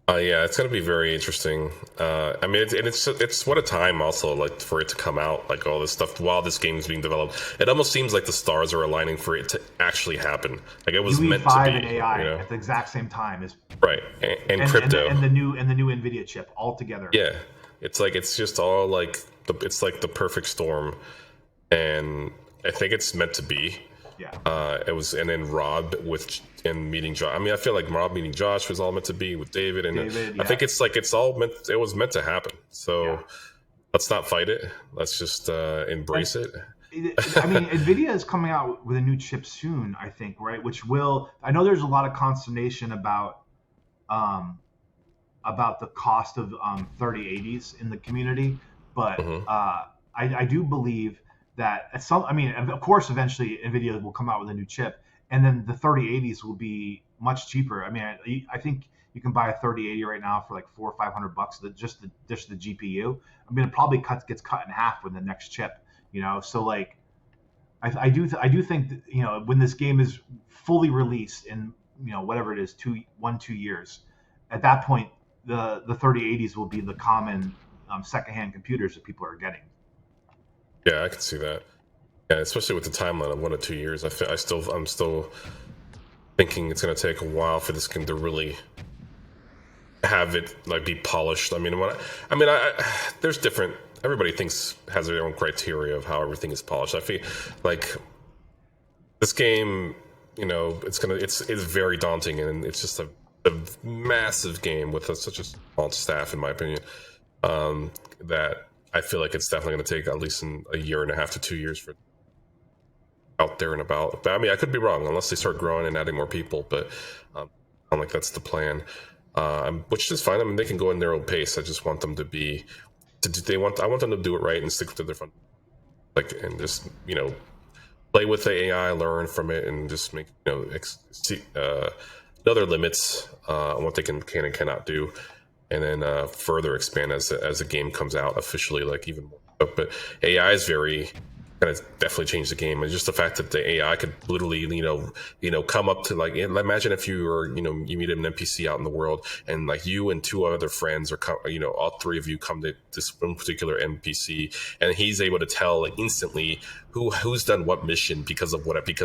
Yeah, it's going to be very interesting. I mean, it's what a time also like for it to come out, like all this stuff while this game is being developed. It almost seems like the stars are aligning for it to actually happen. Like it was meant to be. And AI at the exact same time is and crypto and the new NVIDIA chip all together. Yeah, it's just all like it's like the perfect storm, and I think it's meant to be. It was, and then Rob and meeting Josh. I mean, I feel like Rob meeting Josh was all meant to be with David, and I think it's like it's all meant. It was meant to happen. So let's not fight it. Let's just embrace it. I mean, NVIDIA is coming out with a new chip soon, I think, right? Which will. I know there's a lot of consternation about the cost of 3080s in the community, but I do believe that at some, I mean, of course, eventually NVIDIA will come out with a new chip, and then the 3080s will be much cheaper. I mean, I think you can buy a 3080 right now for like $400 or $500, just the GPU. I mean, it probably gets cut in half with the next chip, you know. So like, I do think that, you know, when this game is fully released in, you know, whatever it is, 2 years, at that point, the 3080s will be the common secondhand computers that people are getting. Yeah, I can see that. Yeah, especially with the timeline of 1 to 2 years. I'm still thinking it's going to take a while for this game to really have it like be polished. I mean, there's different. Everybody has their own criteria of how everything is polished. I feel like this game, you know, it's very daunting, and it's just a massive game with such a small staff, in my opinion, that I feel like it's definitely going to take at least a 1.5 to 2 years for out there and about. But I mean, I could be wrong, unless they start growing and adding more people. But I'm like, that's the plan, which is fine. I mean, they can go in their own pace. I just want them to be. I want them to do it right and stick to their fun, like, and just, you know, play with the AI, learn from it, and just make, you know, know their limits on what they can and cannot do, and then further expand as the game comes out officially, like even more. But AI is very kind of definitely changed the game, and just the fact that the AI could literally, you know, come up to, like, imagine if you were, you know, you meet an NPC out in the world, and like you and 2 other friends, or you know, all 3 of you come to this one particular NPC, and he's able to tell, like, instantly who's done what mission because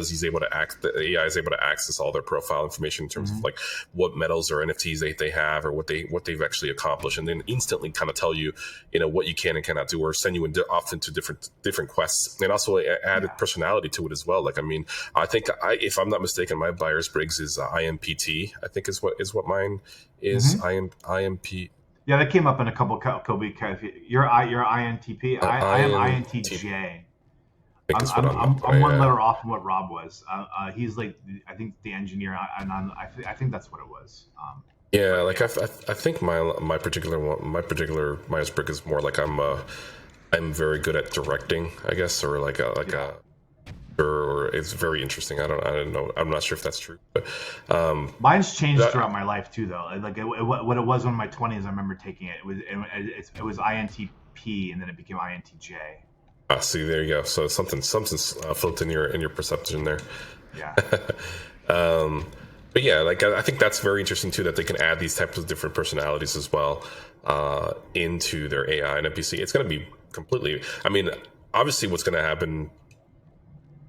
he's able to the AI is able to access all their profile information in terms of like what medals or NFTs they have, or what they've actually accomplished, and then instantly kind of tell you, you know, what you can and cannot do, or send you often to different quests, and also added personality to it as well. Like, I mean, I think if I'm not mistaken, my Myers-Briggs is IMPT. I think is what mine is. IMP. Yeah, that came up in a couple COPI. You're INTP. I am INTJ. I'm one letter off from what Rob was. He's like, I think the engineer, and I think that's what it was. Yeah, like I think my particular Myers-Briggs is more like I'm very good at directing, I guess, or or it's very interesting. I don't know. I'm not sure if that's true, but mine's changed throughout my life too, though. Like what it was in my 20s, I remember taking it. It was INTP, and then it became INTJ. See, there you go. So something's flipped in your perception there. Yeah. But yeah, like I think that's very interesting too, that they can add these types of different personalities as well into their AI and NPC. It's going to be completely. I mean, obviously, what's going to happen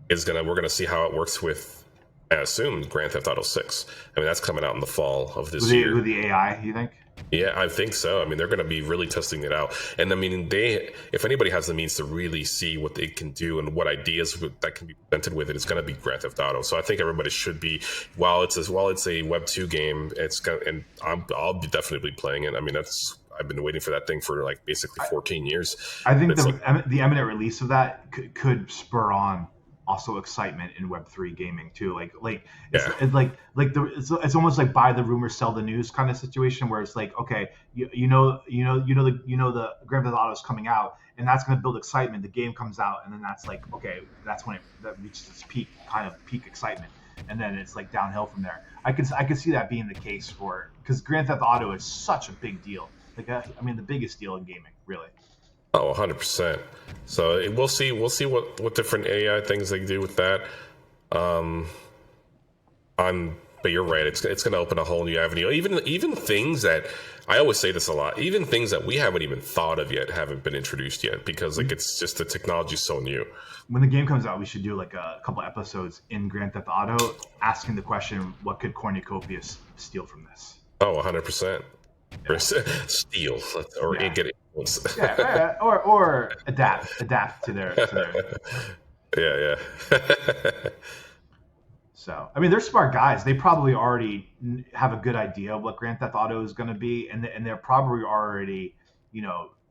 is we're going to see how it works with, I assume, Grand Theft Auto 6. I mean, that's coming out in the fall of this year. With the AI, you think? Yeah, I think so. I mean, they're going to be really testing it out. And I mean, if anybody has the means to really see what they can do and what ideas that can be presented with it, it's going to be Grand Theft Auto. So I think everybody should be, while it's a Web2 game, and I'll be definitely playing it. I mean, I've been waiting for that thing for like basically 14 years. I think the imminent release of that could spur on also excitement in Web3 gaming too. It's almost like buy the rumor, sell the news kind of situation, where it's like, okay, you know the Grand Theft Auto is coming out, and that's going to build excitement. The game comes out, and then that's like, okay, that's when that reaches its peak excitement, and then it's like downhill from there. I could see that being the case because Grand Theft Auto is such a big deal. Like, I mean, the biggest deal in gaming, really. Oh, 100%. So we'll see what different AI things they do with that. But you're right. It's going to open a whole new avenue. Even things that, I always say this a lot, even things that we haven't even thought of yet haven't been introduced yet, because like it's just the technology's so new. When the game comes out, we should do like a couple episodes in Grand Theft Auto asking the question, what could Cornucopias steal from this? Oh, 100%. Yeah. Steal or get influence. or adapt to their. Yeah. So, I mean, they're smart guys. They probably already have a good idea of what Grand Theft Auto is going to be, and they're probably already,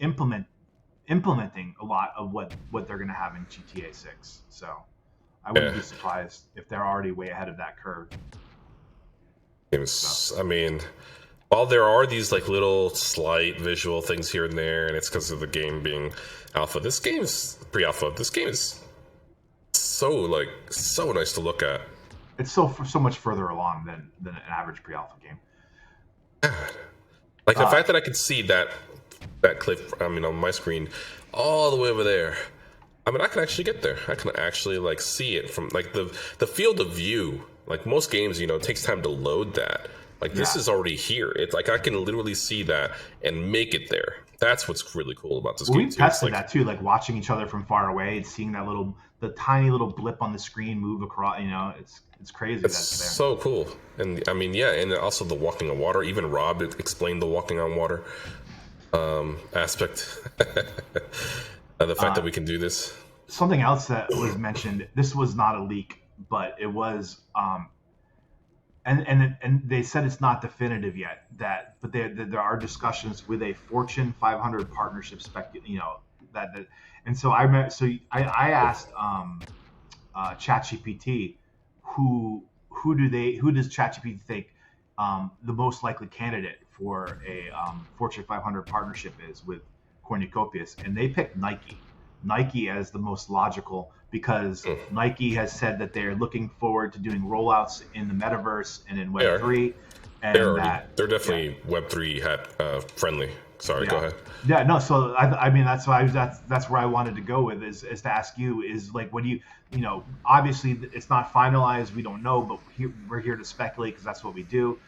implementing a lot of what they're going to have in GTA 6. So, I wouldn't be surprised if they're already way ahead of that curve. I mean, while there are these like little slight visual things here and there, and it's because of the game being alpha. This game is pre-alpha. This game is so nice to look at. It's so much further along than an average pre-alpha game. God. Like the fact that I could see that clip, on my screen all the way over there. I mean, I can actually get there. I can actually like see it from like the field of view. Like most games, it takes time to load that. Like this is already here. It's like I can literally see that and make it there. That's what's really cool about this game. We tested that too, like watching each other from far away and seeing the tiny little blip on the screen move across. It's crazy. It's so cool. And I mean, and also the walking on water. Even Rob explained the walking on water aspect. The fact that we can do this. Something else that was mentioned. This was not a leak, but it was. And they said it's not definitive yet. But there are discussions with a Fortune 500 partnership. And so I asked ChatGPT who does ChatGPT think the most likely candidate for a Fortune 500 partnership is with Cornucopias, and they picked Nike as the most logical, because Nike has said that they're looking forward to doing rollouts in the Metaverse and in Web3. And they're definitely Web3 friendly. Sorry, go ahead. Yeah, no. So I mean, that's where I wanted to go with is to ask you is like, what do you obviously it's not finalized, we don't know, but we're here to speculate because that's what we do.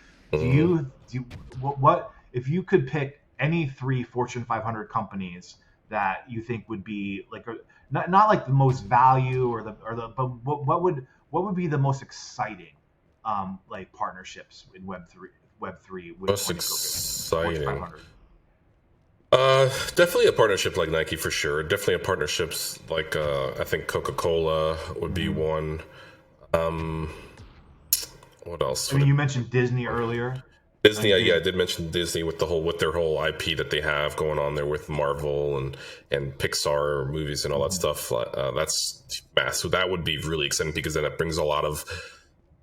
What if you could pick any 3 Fortune 500 companies that you think would be like not like the most value but what would be the most exciting like partnerships in Web3 with most exciting? 500? Definitely a partnership like Nike for sure. Definitely a partnerships like I think Coca-Cola would be one. What else? I mean, you mentioned Disney earlier. Disney, I did mention Disney with their whole IP that they have going on there with Marvel and Pixar movies and all that stuff. That's massive. So that would be really exciting because then it brings a lot of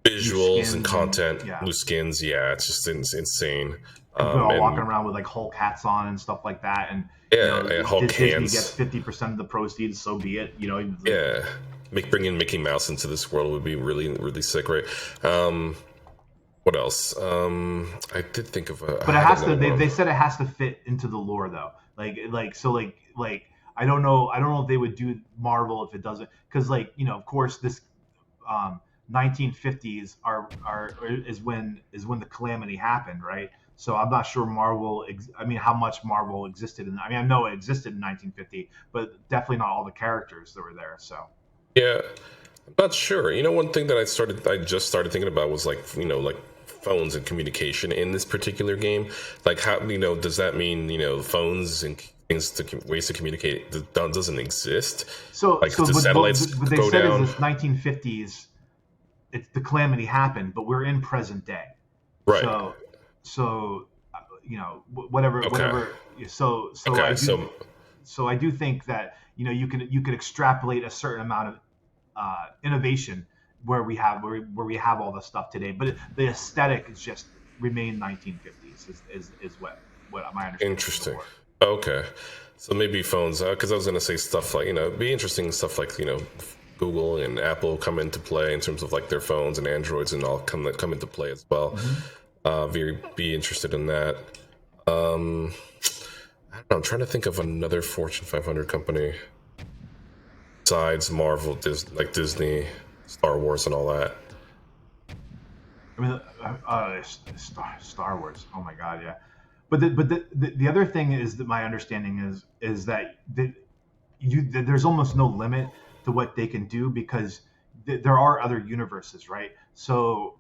visuals and content, loose skins. Yeah, it's just insane. People are walking around with like Hulk hats on and stuff like that, and Hulk Disney hands. gets 50% of the proceeds, so be it. Bringing Mickey Mouse into this world would be really, really sick, right? What else? I did think of but it has to. They said it has to fit into the lore, though. Like I don't know if they would do Marvel if it doesn't, because of course this 1950s is when the calamity happened, right? So I'm not sure how much Marvel existed I know it existed in 1950, but definitely not all the characters that were there. So yeah, I'm not sure. One thing that I just started thinking about was like phones and communication in this particular game. Like how does that mean phones and ways to communicate that doesn't exist? So the satellites what they go said down. is this 1950s. It's the calamity happened, but we're in present day. Right. So whatever. So I do think that you could extrapolate a certain amount of innovation where we have all the stuff today, but the aesthetic is just remain 1950s is what my understanding. Interesting. Okay, so maybe phones, because I was gonna say stuff like be interesting stuff like Google and Apple come into play in terms of like their phones and Androids and all come into play as well. Be interested in that. I don't know, I'm trying to think of another Fortune 500 company besides Marvel, Disney, Star Wars, and all that. I mean, Star Wars. Oh my God, yeah. But the other thing is that my understanding is that there's almost no limit to what they can do because there are other universes, right? So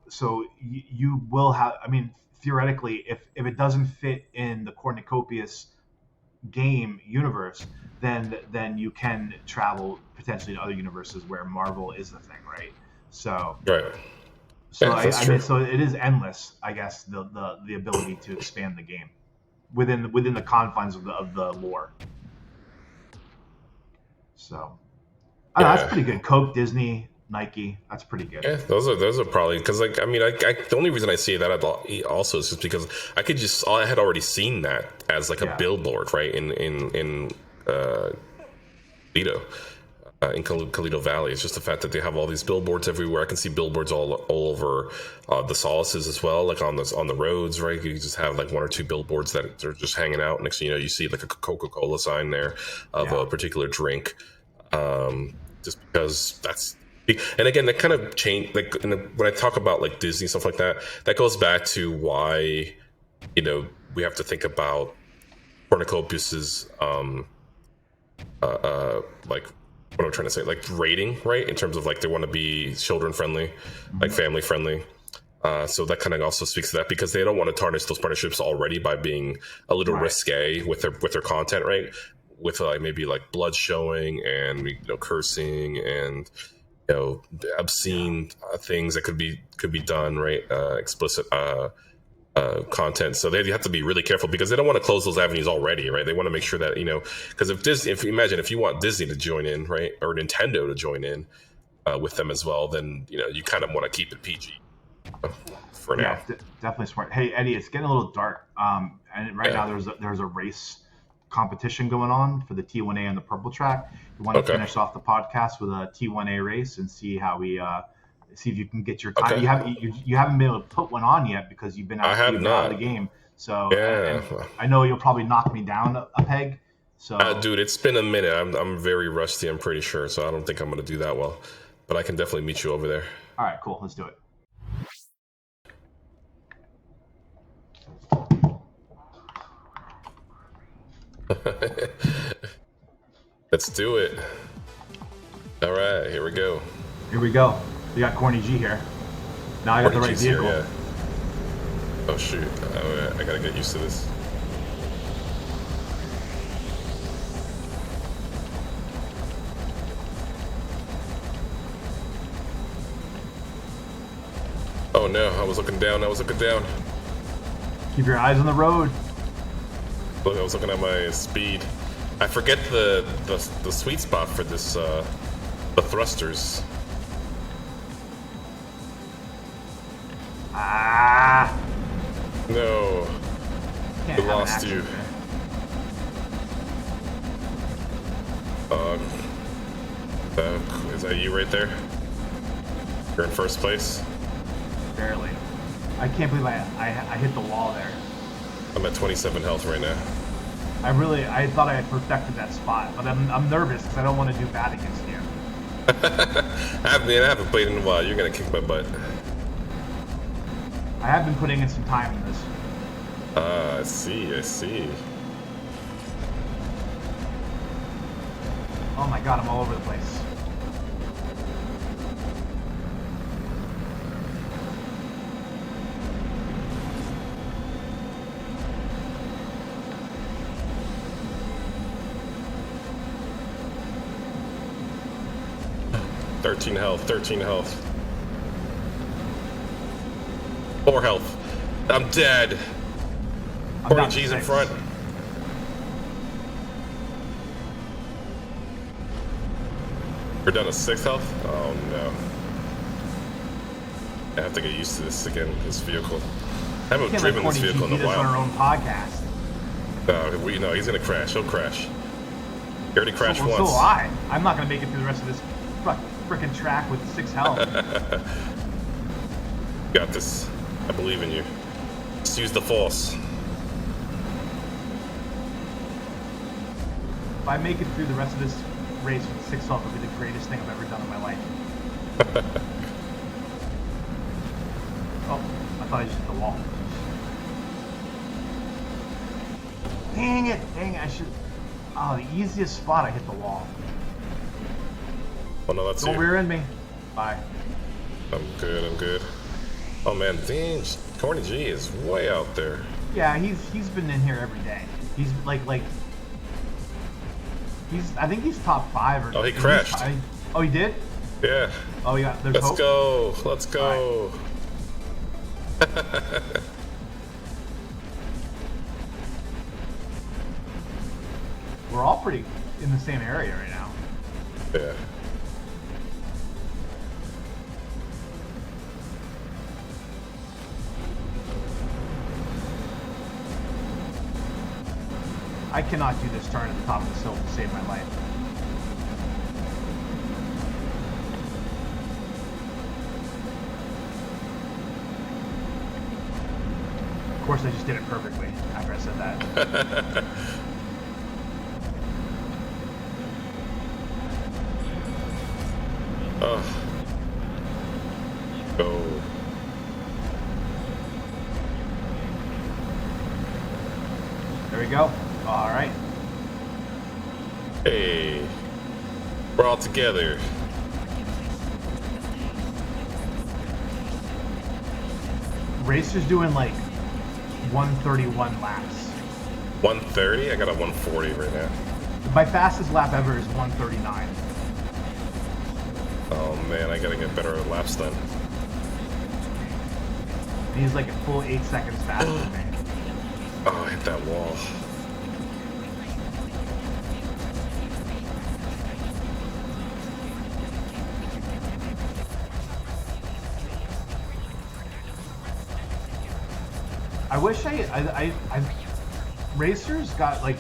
you will have. I mean, theoretically, if it doesn't fit in the Cornucopias game universe, then you can travel potentially to other universes where Marvel is the thing, right? So right. So Yeah, that's I true. mean, so it is endless, I guess, the ability to expand the game within the confines of the lore. So I don't know, that's Yeah. pretty good. Coke, Disney, Nike, that's pretty good. Yeah, those are probably because like I mean the only reason I see that also is just because I had already seen that as like a Yeah. billboard, right, in Toledo, in Toledo Valley. It's just the fact that they have all these billboards everywhere. I can see billboards all over the Solaces as well, like on the roads, right? You just have like one or two billboards that are just hanging out. Next thing you know, you see like a Coca-Cola sign there of Yeah. a particular drink, just because that's. And again, that kind of change. Like when I talk about like Disney stuff like that, that goes back to why we have to think about Cornucopias's like what I'm trying to say, like rating, right? In terms of like they want to be children friendly, like family friendly. So that kind of also speaks to that because they don't want to tarnish those partnerships already by being a little risque with their content, right? With like maybe like blood showing and cursing and obscene things that could be done, right? Explicit content. So they have to be really careful because they don't want to close those avenues already, right? They want to make sure that because if you want Disney to join in, right, or Nintendo to join in with them as well, then you kind of want to keep it PG for now. Yeah, definitely smart. Hey Eddie, it's getting a little dark. And right now there's a race competition going on for the T1A and the purple track. You want to finish off the podcast with a T1A race and see how we see if you can get your time. Okay. You haven't been able to put one on yet because you've been out of the game. So I know you'll probably knock me down a peg. So dude, it's been a minute. I'm very rusty. I'm pretty sure. So I don't think I'm going to do that well. But I can definitely meet you over there. All right, cool. Let's do it. Let's do it. All right, here we go. Here we go. We got Corny G here. Now I got the right vehicle. Here, yeah. Oh shoot! I gotta get used to this. Oh no! I was looking down. Keep your eyes on the road. Look, I was looking at my speed. I forget the sweet spot for this the thrusters. Ah! No, Can't we lost you. Is that you right there? You're in first place. Barely. I can't believe I hit the wall there. I'm at 27 health right now. I thought I had perfected that spot, but I'm nervous because I don't want to do bad against you. I haven't played in a while. You're gonna kick my butt. I have been putting in some time in this. I see. Oh my god, I'm all over the place. Thirteen health. 4 health. I'm dead. 40 G's in front. We're down to 6 health? Oh no. I have to get used to this again, this vehicle. I haven't driven this vehicle in a while. On our own podcast. No, he's gonna crash. He'll crash. He already crashed once. So will I. I'm not gonna make it through the rest of this freaking track with 6 health. You got this. I believe in you. Just use the force. If I make it through the rest of this race with 6 health, it'll be the greatest thing I've ever done in my life. Oh, I thought I just hit the wall. Dang it, I should... Oh, the easiest spot, I hit the wall. Oh no, that's Don't rear end me. Bye. I'm good. Oh man, dang, Corny G is way out there. Yeah, he's been in here every day. He's like I think he's top 5 or. Oh, he crashed. Oh, he did? Yeah. Oh, yeah. There's hope. Let's go. Right. We're all pretty in the same area right now. Yeah. I cannot do this turn at the top of this hill to save my life. Of course, I just did it perfectly after I said that. Oh. Go. There we go. All right. Hey. We're all together. Racer's doing like 131 laps. 130? I got a 140 right now. My fastest lap ever is 139. Oh man, I gotta get better at laps then. And he's like a full 8 seconds faster than me. Oh, I hit that wall. I wish Racer's got like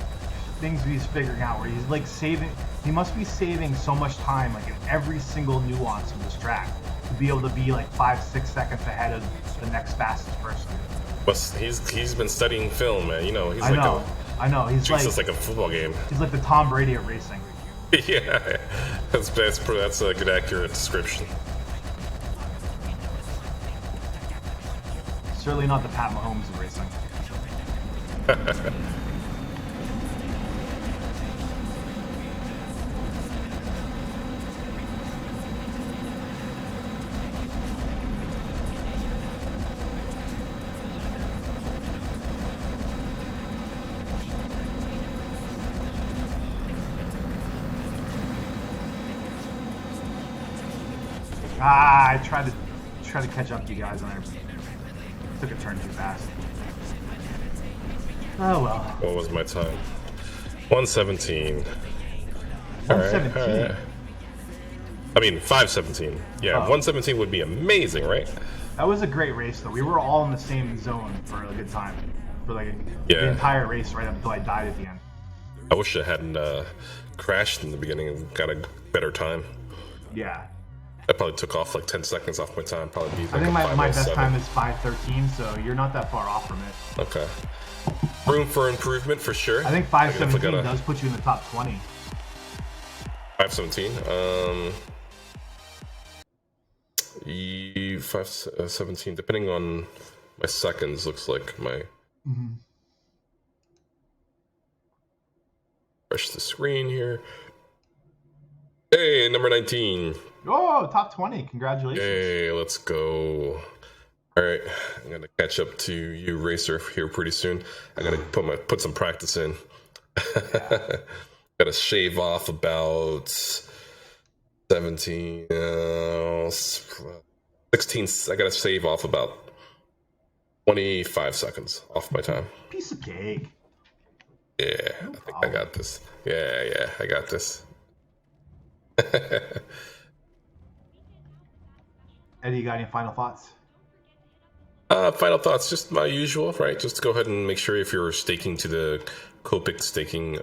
things he's figuring out where he's like saving. He must be saving so much time, like in every single nuance of this track, to be able to be like 5-6 seconds ahead of the next fastest person. But he's been studying film, man. You know, he's I know. He's treats like us like a football game. he's like the Tom Brady of racing. Yeah, that's a good accurate description. Certainly not the Pat Mahomes of racing. I tried to catch up to you guys and I took a turn too fast. Oh well. What was my time? 117. 117. All right. I mean, 517. Yeah, 117 would be amazing, right? That was a great race though. We were all in the same zone for a good time. For like the entire race right up until I died at the end. I wish I hadn't crashed in the beginning and got a better time. Yeah. I probably took off like 10 seconds off my time. Probably be like I think my best 5:07. time is 5:13, so you're not that far off from it. Okay. Room for improvement for sure. I think 5:17 does put you in the top 20. 5:17. 5:17. Depending on my seconds, looks like my. Refresh the screen here. Hey, number 19. Oh, top 20. Congratulations. Hey, let's go. All right, I'm gonna catch up to you, Racer, here pretty soon. I gotta put some practice in. Gotta shave off about 17, 16. I gotta save off about 25 seconds off my time. Piece of cake. Yeah, I think I got this. Yeah, I got this. Eddie, you got any final thoughts? Final thoughts, just my usual, right? Just to go ahead and make sure if you're staking to the COPI staking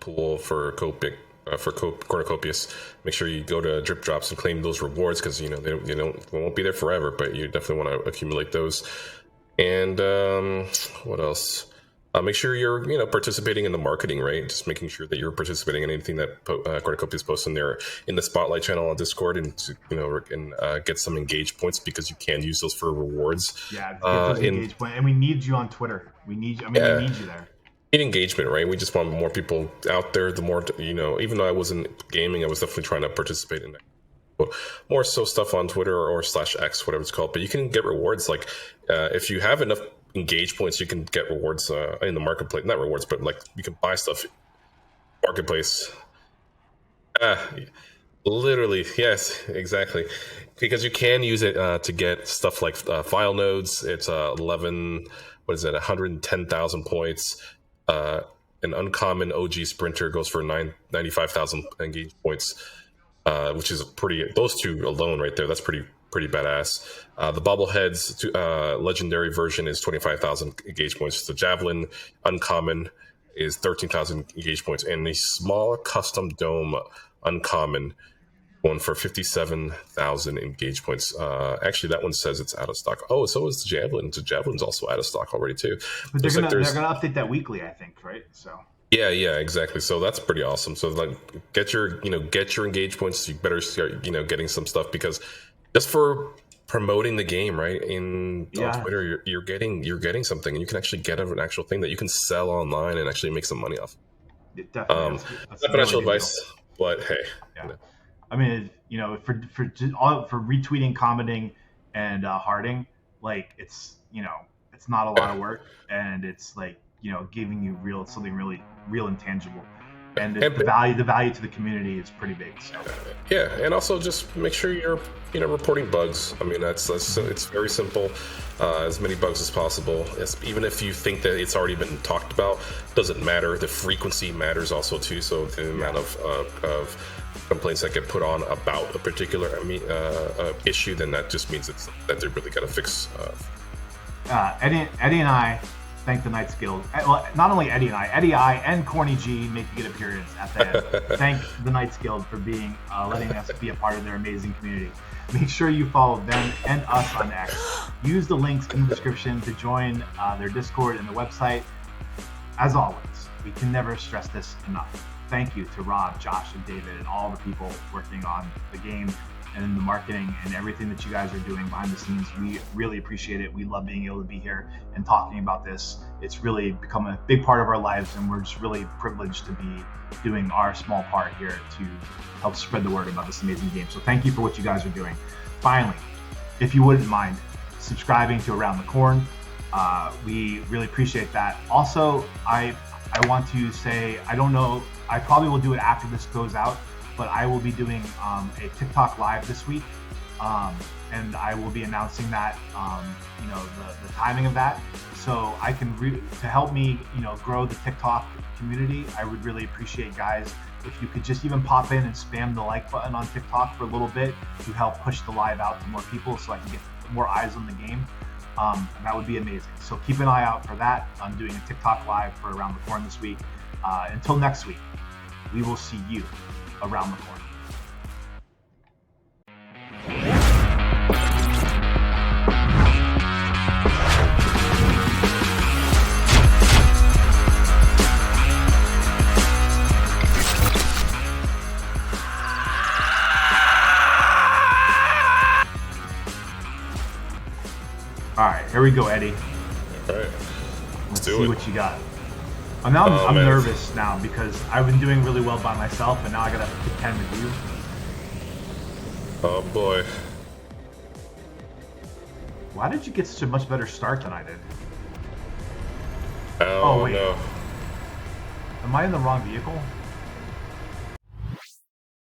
pool for COPI, for Cornucopias, make sure you go to Drip Drops and claim those rewards because they won't be there forever, but you definitely want to accumulate those. And what else? Make sure you're participating in the marketing, right? Just making sure that you're participating in anything that Cornucopias posts in the Spotlight channel on Discord, and get some engage points because you can use those for rewards. Yeah, get those engage points, and we need you on Twitter. We need you there. Need engagement, right? We just want more people out there. The more even though I wasn't gaming, I was definitely trying to participate in that. More so stuff on Twitter or /X, whatever it's called. But you can get rewards like if you have enough engage points, you can get rewards in the marketplace. Not rewards, but like you can buy stuff marketplace. Literally, yes, exactly. Because you can use it to get stuff like file nodes. It's 11, what is it, 110,000 points. Uh, an uncommon OG sprinter goes for 95,000 engage points, which is pretty. Those two alone, right there, that's pretty badass. The bobbleheads legendary version is 25,000 engage points. The javelin uncommon is 13,000 engage points, and the small custom dome uncommon one for 57,000 engage points. Actually, that one says it's out of stock. Oh, so is the javelin. The javelin's also out of stock already too. But they're gonna update that weekly, I think, right? So. Yeah, exactly. So that's pretty awesome. So like, get your engage points. You better start getting some stuff, because just for promoting the game, right? On Twitter, you're getting something, and you can actually get an actual thing that you can sell online and actually make some money off. Definitely. That's not financial advice, but hey. Yeah. I mean, for retweeting, commenting, and hearting, like it's not a lot of work, and it's like giving you something really real and tangible, and the value to the community is pretty big. So. Yeah, and also just make sure you're reporting bugs. I mean, that's it's very simple. As many bugs as possible. Even if you think that it's already been talked about, doesn't matter. The frequency matters also too. So the amount of complaints that get put on about a particular issue, then that just means that they're really gonna fix. Eddie and I thank the Knights Guild. Well, not only Eddie I and Corny G making an appearance at the end. Thank the Knights Guild for being letting us be a part of their amazing community. Make sure you follow them and us on X. Use the links in the description to join their Discord and the website. As always, we can never stress this enough. Thank you to Rob, Josh, and David, and all the people working on the game and the marketing and everything that you guys are doing behind the scenes. We really appreciate it. We love being able to be here and talking about this. It's really become a big part of our lives, and we're just really privileged to be doing our small part here to help spread the word about this amazing game. So thank you for what you guys are doing. Finally, if you wouldn't mind subscribing to Around the Corn, we really appreciate that. Also, I want to say, I don't know, I probably will do it after this goes out, but I will be doing a TikTok live this week, and I will be announcing that, the timing of that. So I can to help me, grow the TikTok community. I would really appreciate, guys, if you could just even pop in and spam the like button on TikTok for a little bit to help push the live out to more people, so I can get more eyes on the game. That would be amazing. So keep an eye out for that. I'm doing a TikTok live for Around the Corn this week. Until next week, we will see you around the corner. All right, here we go, Eddie. All right, let's see what you got. I'm nervous now because I've been doing really well by myself, and now I gotta contend with you. Oh boy. Why did you get such a much better start than I did? Oh wait. No. Am I in the wrong vehicle?